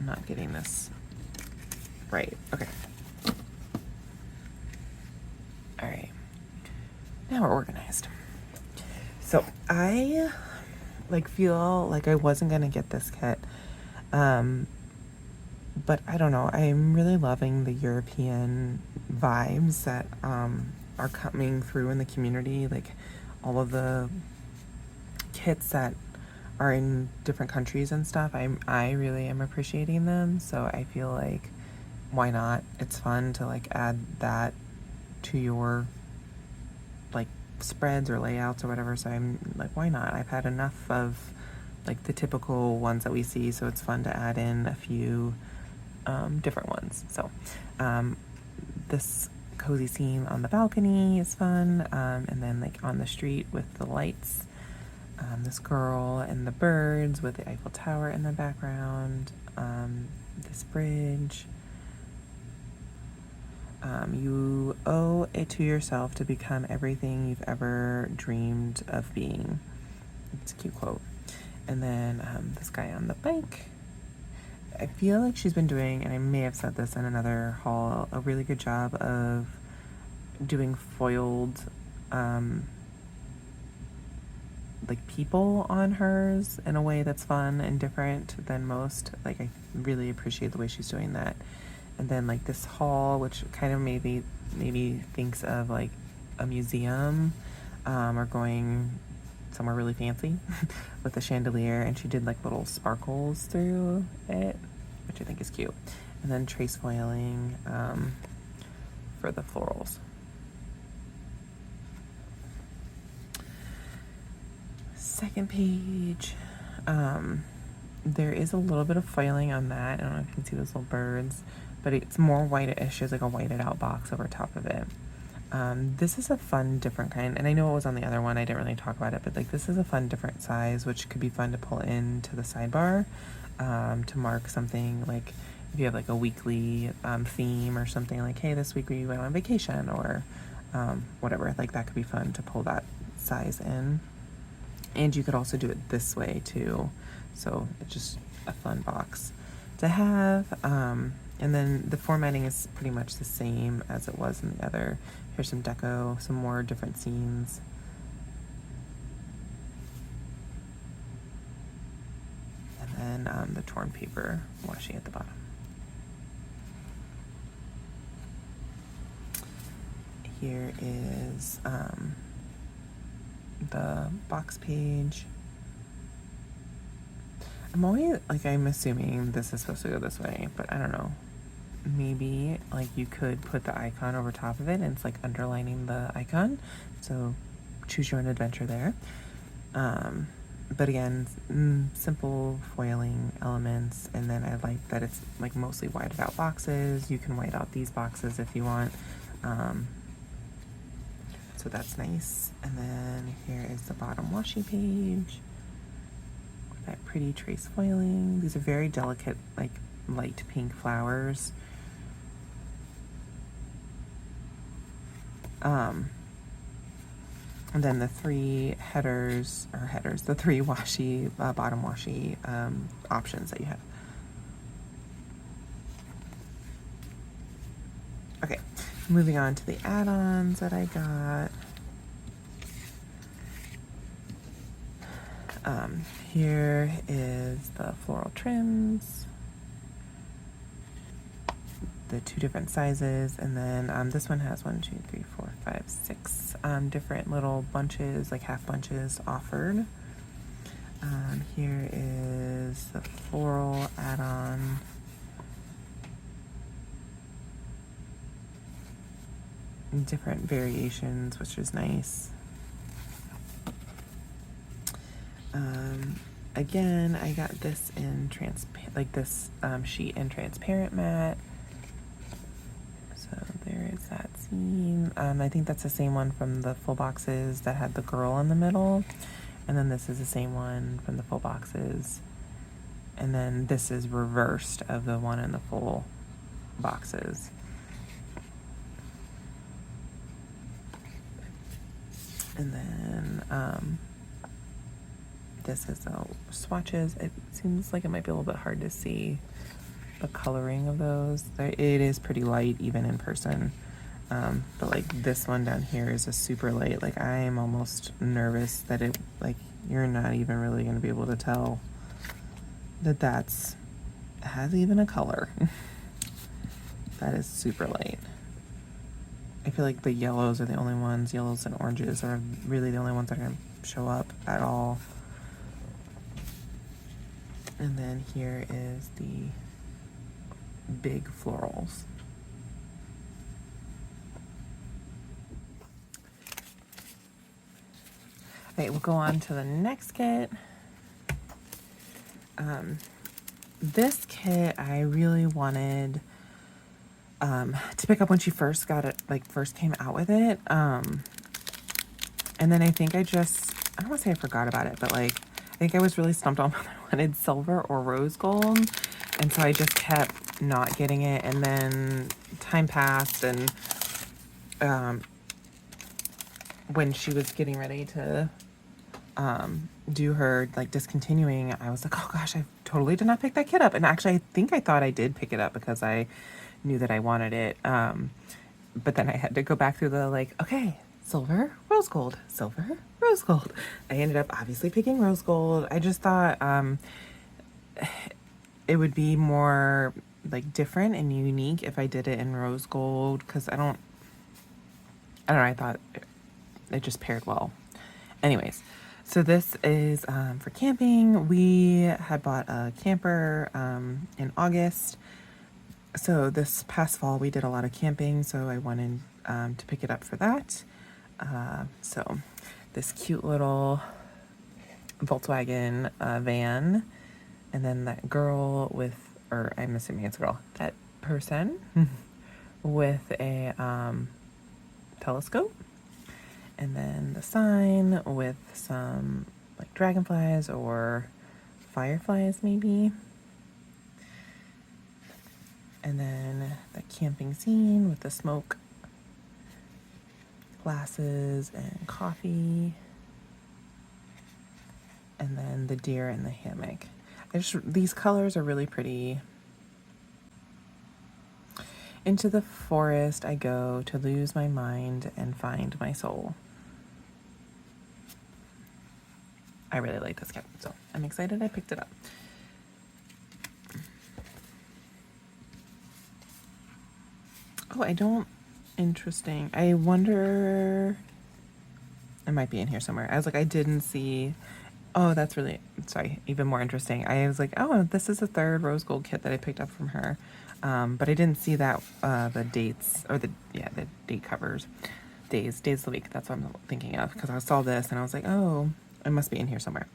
not getting this right. Okay. All right. Now we're organized. So I like feel like I wasn't gonna get this kit, but I don't know. I'm really loving the European vibes that are coming through in the community. Like all of the kits that are in different countries and stuff. I really am appreciating them. So I feel like why not? It's fun to like add that to your like spreads or layouts or whatever. So I'm like, why not? I've had enough of like the typical ones that we see, so it's fun to add in a few different ones. So this cozy scene on the balcony is fun, and then like on the street with the lights, this girl and the birds with the Eiffel Tower in the background, this bridge. You owe it to yourself to become everything you've ever dreamed of being. It's a cute quote. And then this guy on the bike. I feel like she's been doing, and I may have said this in another haul, a really good job of doing foiled like people on hers in a way that's fun and different than most. Like I really appreciate the way she's doing that. And then like this haul, which kind of maybe thinks of like a museum or going somewhere really fancy with a chandelier, and she did like little sparkles through it, which I think is cute. And then trace foiling for the florals. Second page, there is a little bit of foiling on that. I don't know if you can see those little birds, but it's more white-ish. There's like a whited out box over top of it. This is a fun, different kind, and I know it was on the other one, I didn't really talk about it, but like this is a fun, different size, which could be fun to pull into the sidebar to mark something. Like if you have like a weekly theme or something, like, hey, this week we went on vacation, or whatever, like that could be fun to pull that size in. And you could also do it this way too, so it's just a fun box to have. And then the formatting is pretty much the same as it was in the other. Here's some deco, some more different scenes. And then the torn paper washi at the bottom. Here is the box page. I'm assuming this is supposed to go this way, but I don't know. Maybe like you could put the icon over top of it and it's like underlining the icon. So choose your own adventure there. But again, simple foiling elements. And then I like that it's like mostly whited out boxes. You can white out these boxes if you want. So that's nice. And then here is the bottom washi page. That pretty trace foiling. These are very delicate, like light pink flowers. And then the three the three washi, bottom washi options that you have. Okay, moving on to the add-ons that I got. Here is the floral trims, the 2 different sizes, and then this one has 1, 2, 3, 4, 5, 6 different little bunches, like half bunches offered. Here is the floral add-on. Different variations, which is nice. Again, I got this in sheet in transparent matte. So there is that scene. I think that's the same one from the full boxes that had the girl in the middle. And then this is the same one from the full boxes. And then this is reversed of the one in the full boxes. And then this is the swatches. It seems like it might be a little bit hard to see the coloring of those. It is pretty light even in person. But like this one down here is a super light. Like I am almost nervous that you're not even really going to be able to tell that has even a color. That is super light. I feel like the yellows are the only ones, yellows and oranges are really the only ones that are going to show up at all. And then here is the big florals. Okay, we'll go on to the next kit. This kit I really wanted to pick up when she first got it, first came out with it. And then I think I don't want to say I forgot about it, but I think I was really stumped on whether I wanted silver or rose gold. And so I just kept not getting it. And then time passed, and when she was getting ready to do her discontinuing, I was like, oh gosh, I totally did not pick that kit up. And actually, I thought I did pick it up because I knew that I wanted it. But then I had to go back through the okay, silver, rose gold, silver, rose gold. I ended up obviously picking rose gold. I just thought it would be more different and unique if I did it in rose gold, because I don't know, I thought it just paired well. Anyways, so this is for camping. We had bought a camper in August. So this past fall we did a lot of camping, so I wanted to pick it up for that. So this cute little Volkswagen van, and then that girl with, or I'm assuming it's a girl, that person with a telescope, and then the sign with some dragonflies or fireflies maybe. And then the camping scene with the smoke, glasses, and coffee. And then the deer in the hammock. These colors are really pretty. Into the forest I go to lose my mind and find my soul. I really like this kit, so I'm excited I picked it up. Oh, interesting. I wonder, it might be in here somewhere. I was like, I didn't see, oh, that's really, sorry, even more interesting. I was like, oh, this is the third rose gold kit that I picked up from her. But I didn't see that, the dates, or the date covers. Days of the week, that's what I'm thinking of, because I saw this and I was like, oh, it must be in here somewhere.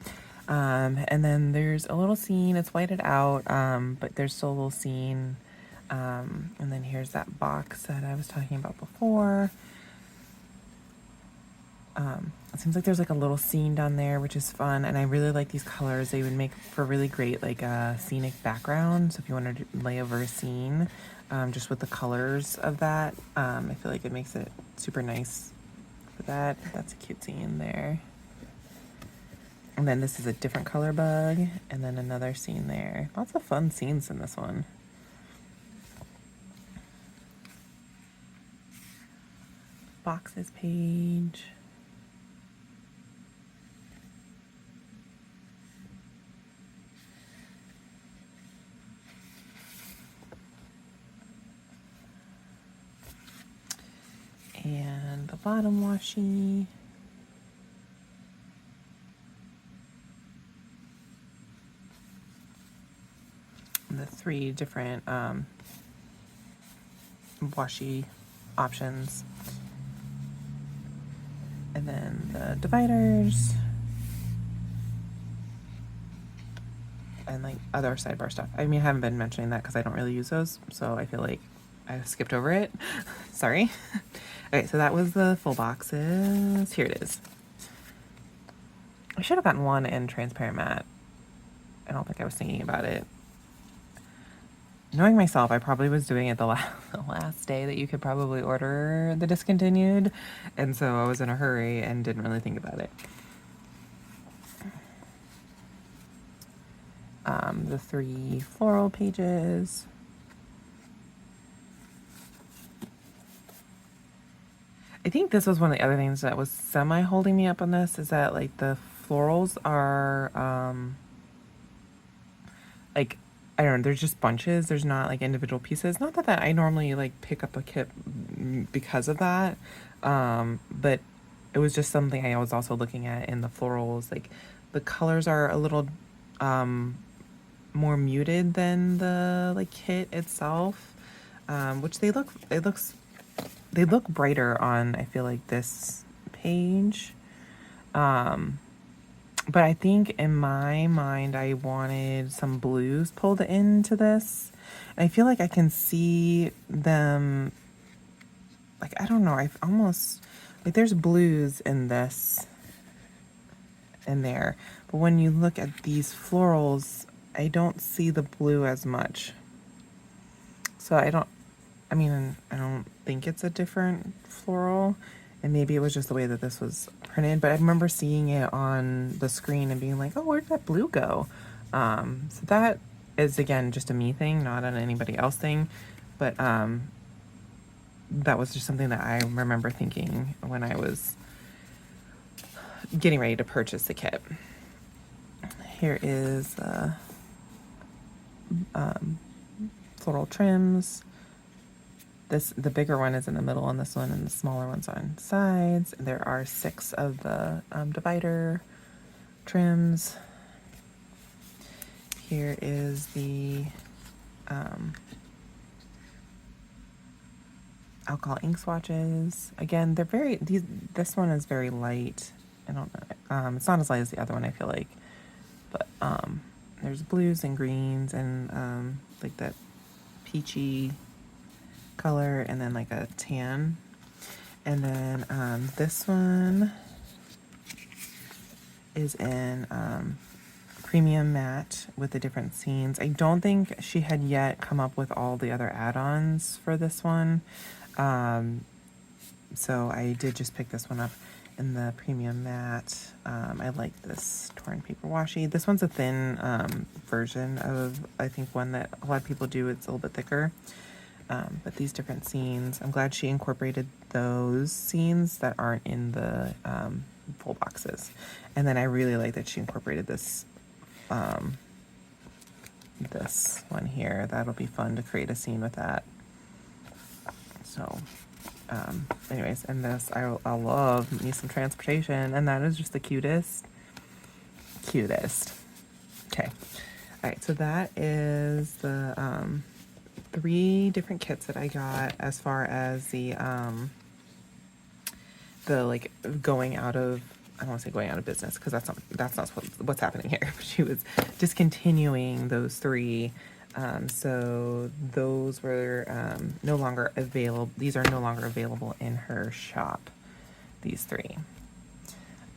And then there's a little scene, it's whited out, but there's still a little scene. And then here's that box that I was talking about before. It seems like there's like a little scene down there, which is fun. And I really like these colors. They would make for really great, like scenic background. So if you want to lay over a scene, just with the colors of that, I feel like it makes it super nice for that. That's a cute scene there. And then this is a different color bug, and then another scene there. Lots of fun scenes in this one. Boxes page. And the bottom washi. The 3 different washi options. And then the dividers. And like other sidebar stuff. I mean, I haven't been mentioning that because I don't really use those. So I feel like I skipped over it. Sorry. Okay, so that was the full boxes. Here it is. I should have gotten one in transparent matte. I don't think I was thinking about it. Knowing myself, I probably was doing it the last day that you could probably order the discontinued. And so I was in a hurry and didn't really think about it. The 3 floral pages. I think this was one of the other things that was semi holding me up on this, is that like the florals are like, I don't know, there's just bunches. There's not like individual pieces. Not that I normally like pick up a kit because of that, but it was just something I was also looking at in the florals. Like the colors are a little more muted than the like kit itself, which they look brighter on, I feel like, this page. But I think in my mind I wanted some blues pulled into this. And I feel like I can see them, like, I don't know, I've almost, like, there's blues in this, in there. But when you look at these florals, I don't see the blue as much. So I don't think it's a different floral. And maybe it was just the way that this was printed, but I remember seeing it on the screen and being like, oh, where'd that blue go? So that is, again, just a me thing, not an anybody else thing. But that was just something that I remember thinking when I was getting ready to purchase the kit. Here is floral trims. The bigger one is in the middle on this one, and the smaller one's on sides. There are 6 of the divider trims. Here is the alcohol ink swatches. Again, they're this one is very light. I don't know. It's not as light as the other one, I feel like. But there's blues and greens and like that peachy color, and then like a tan. And then this one is in premium matte with the different scenes. I don't think she had yet come up with all the other add-ons for this one. So I did just pick this one up in the premium matte. I like this torn paper washi. This one's a thin version of, I think, one that a lot of people do. It's a little bit thicker. But these different scenes, I'm glad she incorporated those scenes that aren't in the full boxes. And then I really like that she incorporated this this one here. That'll be fun to create a scene with that. So anyways, and this, I love me some transportation, and that is just the cutest. Okay. All right, so that is the 3 different kits that I got as far as the like going out of, I don't want to say going out of business, because that's not what's happening here. She was discontinuing those 3. So those were no longer available. These are no longer available in her shop. These 3.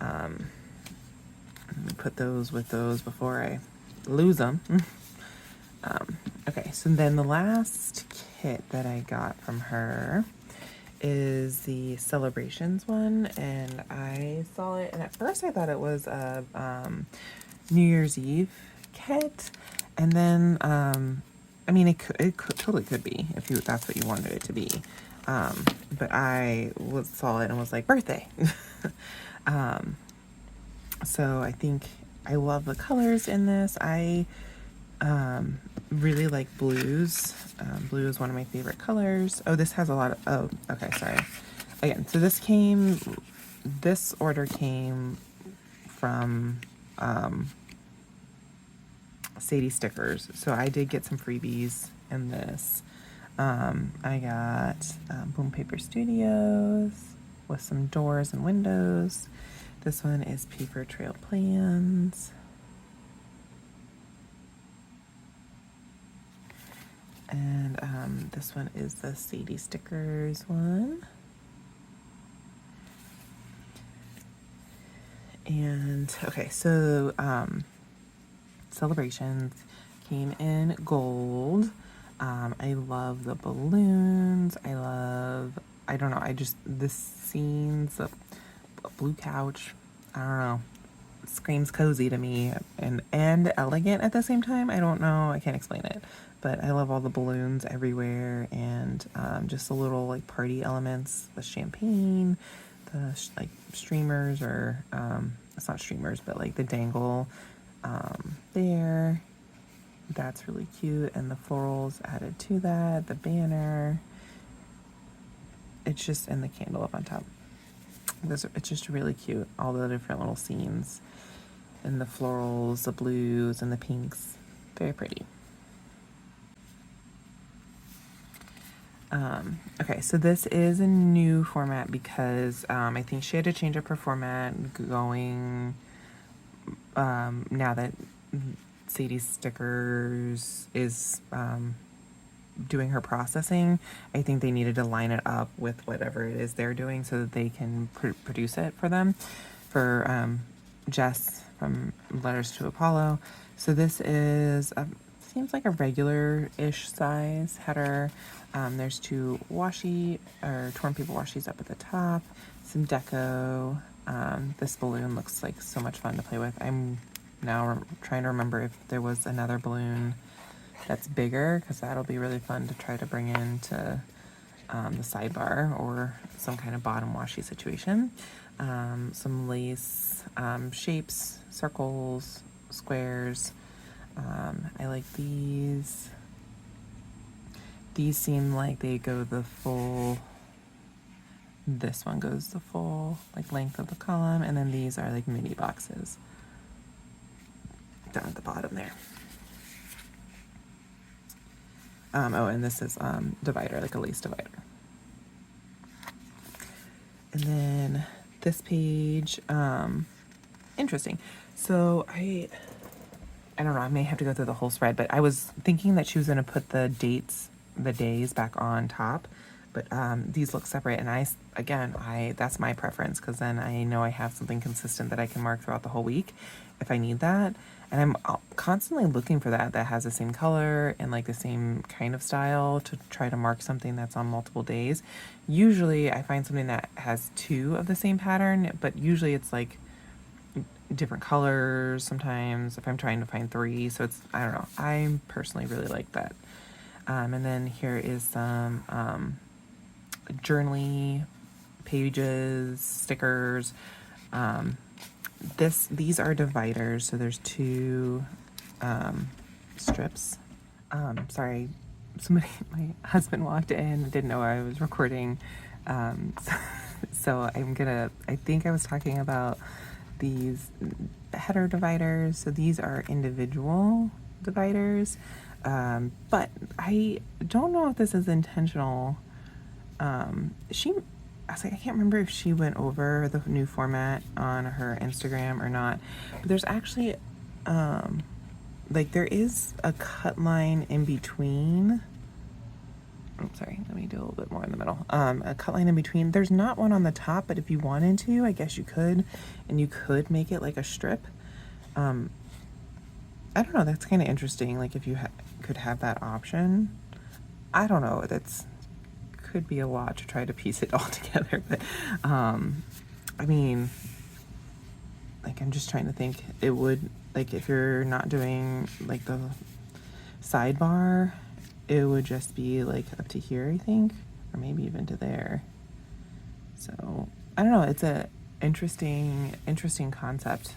Let me put those with those before I lose them. Okay, so then the last kit that I got from her is the Celebrations one, and I saw it, and at first I thought it was a New Year's Eve kit, and then I mean, it totally could be if that's what you wanted it to be, but I saw it and was like, birthday. So I think I love the colors in this. I really like blues. Blue is one of my favorite colors. Oh, this has a lot of, oh, okay, sorry. Again, so this order came from Sadie Stickers. So I did get some freebies in this. I got Boom Paper Studios with some doors and windows. This one is Paper Trail Plans. And this one is the Sadie Stickers one. And okay, so Celebrations came in gold. I love the balloons. I don't know, the scenes, a blue couch, I don't know, screams cozy to me, and elegant at the same time. I don't know, I can't explain it, but I love all the balloons everywhere, and just the little like party elements, the champagne, the like streamers, or it's not streamers, but like the dangle there. That's really cute, and the florals added to that, the banner. It's just, and the candle up on top. It's just really cute, all the different little scenes, and the florals, the blues, and the pinks. Very pretty. Okay, so this is a new format because I think she had to change up her format going now that Sadie Stickers is doing her processing. I think they needed to line it up with whatever it is they're doing so that they can produce it for them, for Jess from Letters to Apollo. So this is seems like a regular-ish size header. There's 2 washi or torn paper washies up at the top, some deco. This balloon looks like so much fun to play with. I'm now trying to remember if there was another balloon that's bigger, because that'll be really fun to try to bring into the sidebar or some kind of bottom washi situation. Some lace shapes, circles, squares. I like these. These seem like they go the full, this one goes the full like length of the column, and then these are like mini boxes down at the bottom there. Oh, and this is divider, like a lace divider. And then this page, interesting. So I don't know, I may have to go through the whole spread, but I was thinking that she was going to put the days back on top, but these look separate, and that's my preference, because then I know I have something consistent that I can mark throughout the whole week if I need that. And I'm constantly looking for that has the same color and like the same kind of style to try to mark something that's on multiple days. Usually I find something that has two of the same pattern, but usually it's like different colors sometimes if I'm trying to find three. So it's, I don't know, I personally really like that. And then here is some journaling pages, stickers. These are dividers, so there's two strips. Sorry, somebody, my husband walked in and didn't know I was recording. So I think I was talking about these header dividers. So these are individual dividers, but I don't know if this is intentional. I was like, I can't remember if she went over the new format on her Instagram or not, but there's actually, like there is a cut line in between. Oh, sorry, let me do a little bit more in the middle. A cut line in between. There's not one on the top, but if you wanted to, I guess you could, and you could make it like a strip. I don't know, that's kind of interesting, like if you could have that option. I don't know, that's could be a lot to try to piece it all together, but I mean, like I'm just trying to think, it would, like if you're not doing like the sidebar, it would just be like up to here, I think, or maybe even to there. So I don't know, it's a interesting concept,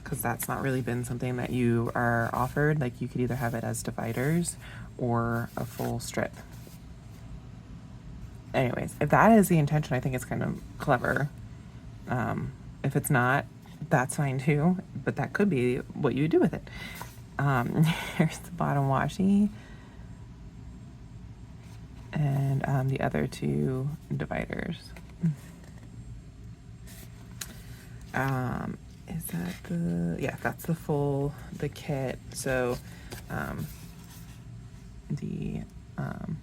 because that's not really been something that you are offered. Like you could either have it as dividers or a full strip. Anyways, if that is the intention, I think it's kind of clever. If it's not, that's fine too, but that could be what you do with it. Here's the bottom washi, and the other two dividers. Is that yeah, that's the kit. So the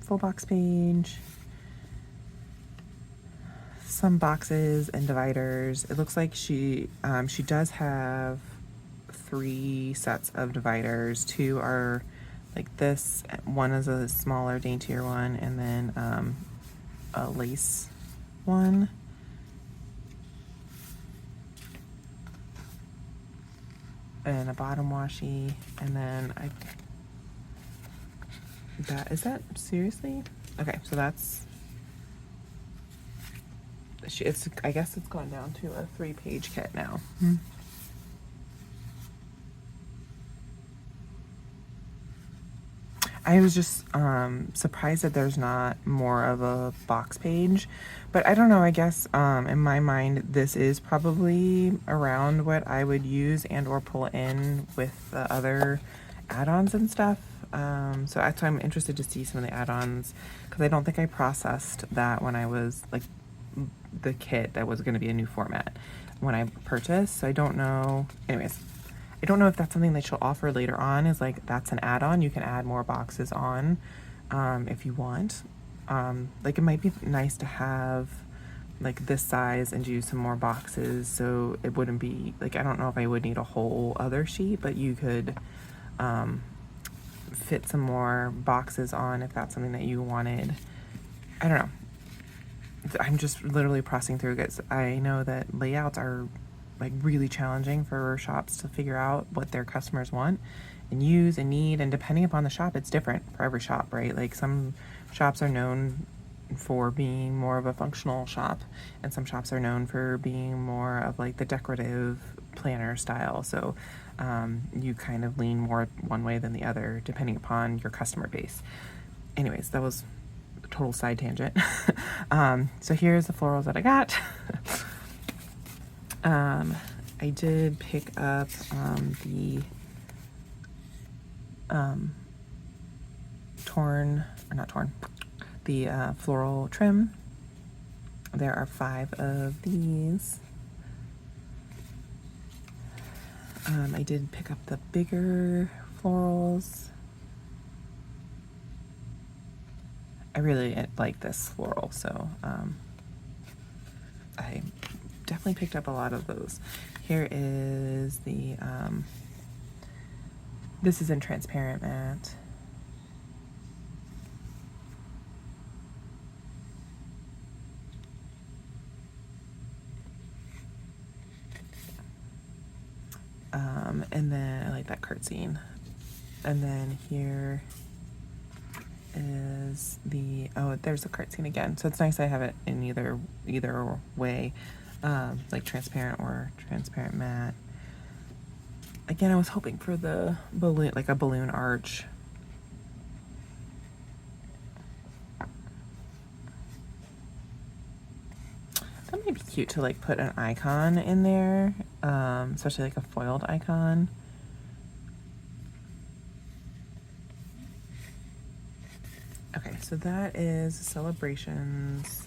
full box page, some boxes and dividers. It looks like she does have 3 sets of dividers. 2 are like this, one is a smaller, daintier one, and then a lace one. And a bottom washi, and then is that seriously? Okay, so that's, I guess it's gone down to a 3-page kit now. I was just surprised that there's not more of a box page, but I don't know, I guess in my mind this is probably around what I would use and or pull in with the other add-ons and stuff. So I'm interested to see some of the add-ons, because I don't think I processed that when I was like the kit that was going to be a new format when I purchased. So I don't know. Anyways, I don't know if that's something that she'll offer later on, is like that's an add-on. You can add more boxes on if you want. Like it might be nice to have like this size and do some more boxes, so it wouldn't be like, I don't know if I would need a whole other sheet, but you could fit some more boxes on if that's something that you wanted. I don't know. I'm just literally processing through it. I know that layouts are like really challenging for shops to figure out what their customers want and use and need, and depending upon the shop, it's different for every shop, right? Like some shops are known for being more of a functional shop, and some shops are known for being more of like the decorative planner style. So you kind of lean more one way than the other depending upon your customer base. Anyways, that was a total side tangent. So here's the florals that I got. I did pick up the the floral trim. There are 5 of these. I did pick up the bigger florals. I really like this floral, so I definitely picked up a lot of those. Here is the This is in transparent matte. And then I like that curtsy. And then here is the, oh, there's the curtsy again. So it's nice I have it in either way, like transparent or transparent matte. Again, I was hoping for the balloon, like a balloon arch. That might be cute to like put an icon in there, especially like a foiled icon. Okay, so that is Celebrations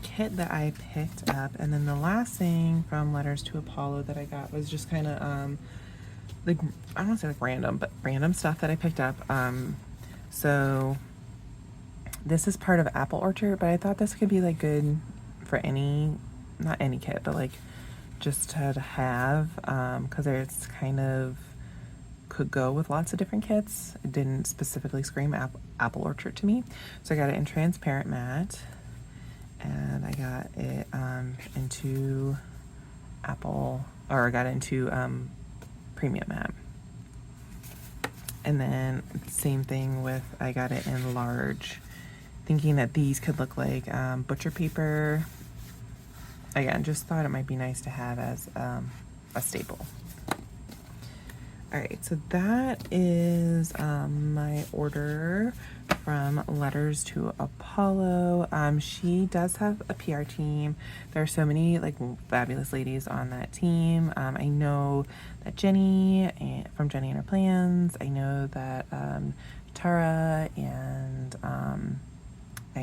kit that I picked up. And then the last thing from Letters to Apollo that I got was just kind of like, I don't want to say like random, but random stuff that I picked up. So this is part of Apple Orchard, but I thought this could be like good for any, not any kit, but like just to have, because it's kind of could go with lots of different kits. It didn't specifically scream Apple Orchard to me. So I got it in transparent matte, and I got it into Apple, or I got it into premium matte. And then same thing with, I got it in large, thinking that these could look like butcher paper. Again, just thought it might be nice to have as a staple. All right, so that is my order from Letters to Apollo. She does have a PR team. There are so many like fabulous ladies on that team. I know that Jenny from Jenny and Her Plans. I know that Tara and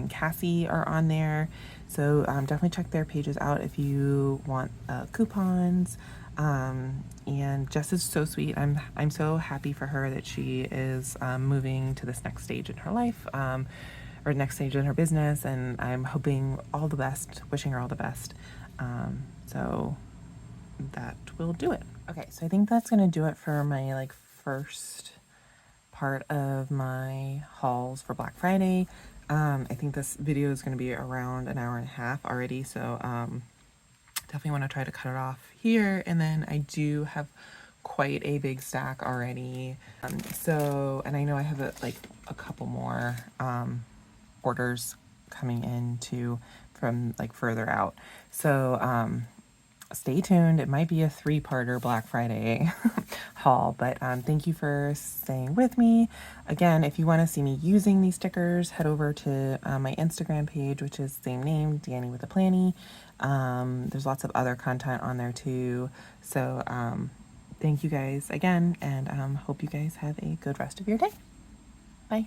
Cassie are on there. So definitely check their pages out if you want coupons. And Jess is so sweet. I'm so happy for her that she is moving to this next stage in her life, or next stage in her business, and I'm hoping all the best, wishing her all the best. So that will do it. Okay, so I think that's gonna do it for my like first part of my hauls for Black Friday. I think this video is going to be around an hour and a half already, so definitely want to try to cut it off here. And then I do have quite a big stack already. And I know I have like a couple more orders coming in too from like further out. So stay tuned. It might be a 3-parter Black Friday haul, but thank you for staying with me. Again, if you want to see me using these stickers, head over to my Instagram page, which is same name, Danny with a Planny. There's lots of other content on there too. So thank you guys again, and hope you guys have a good rest of your day. Bye.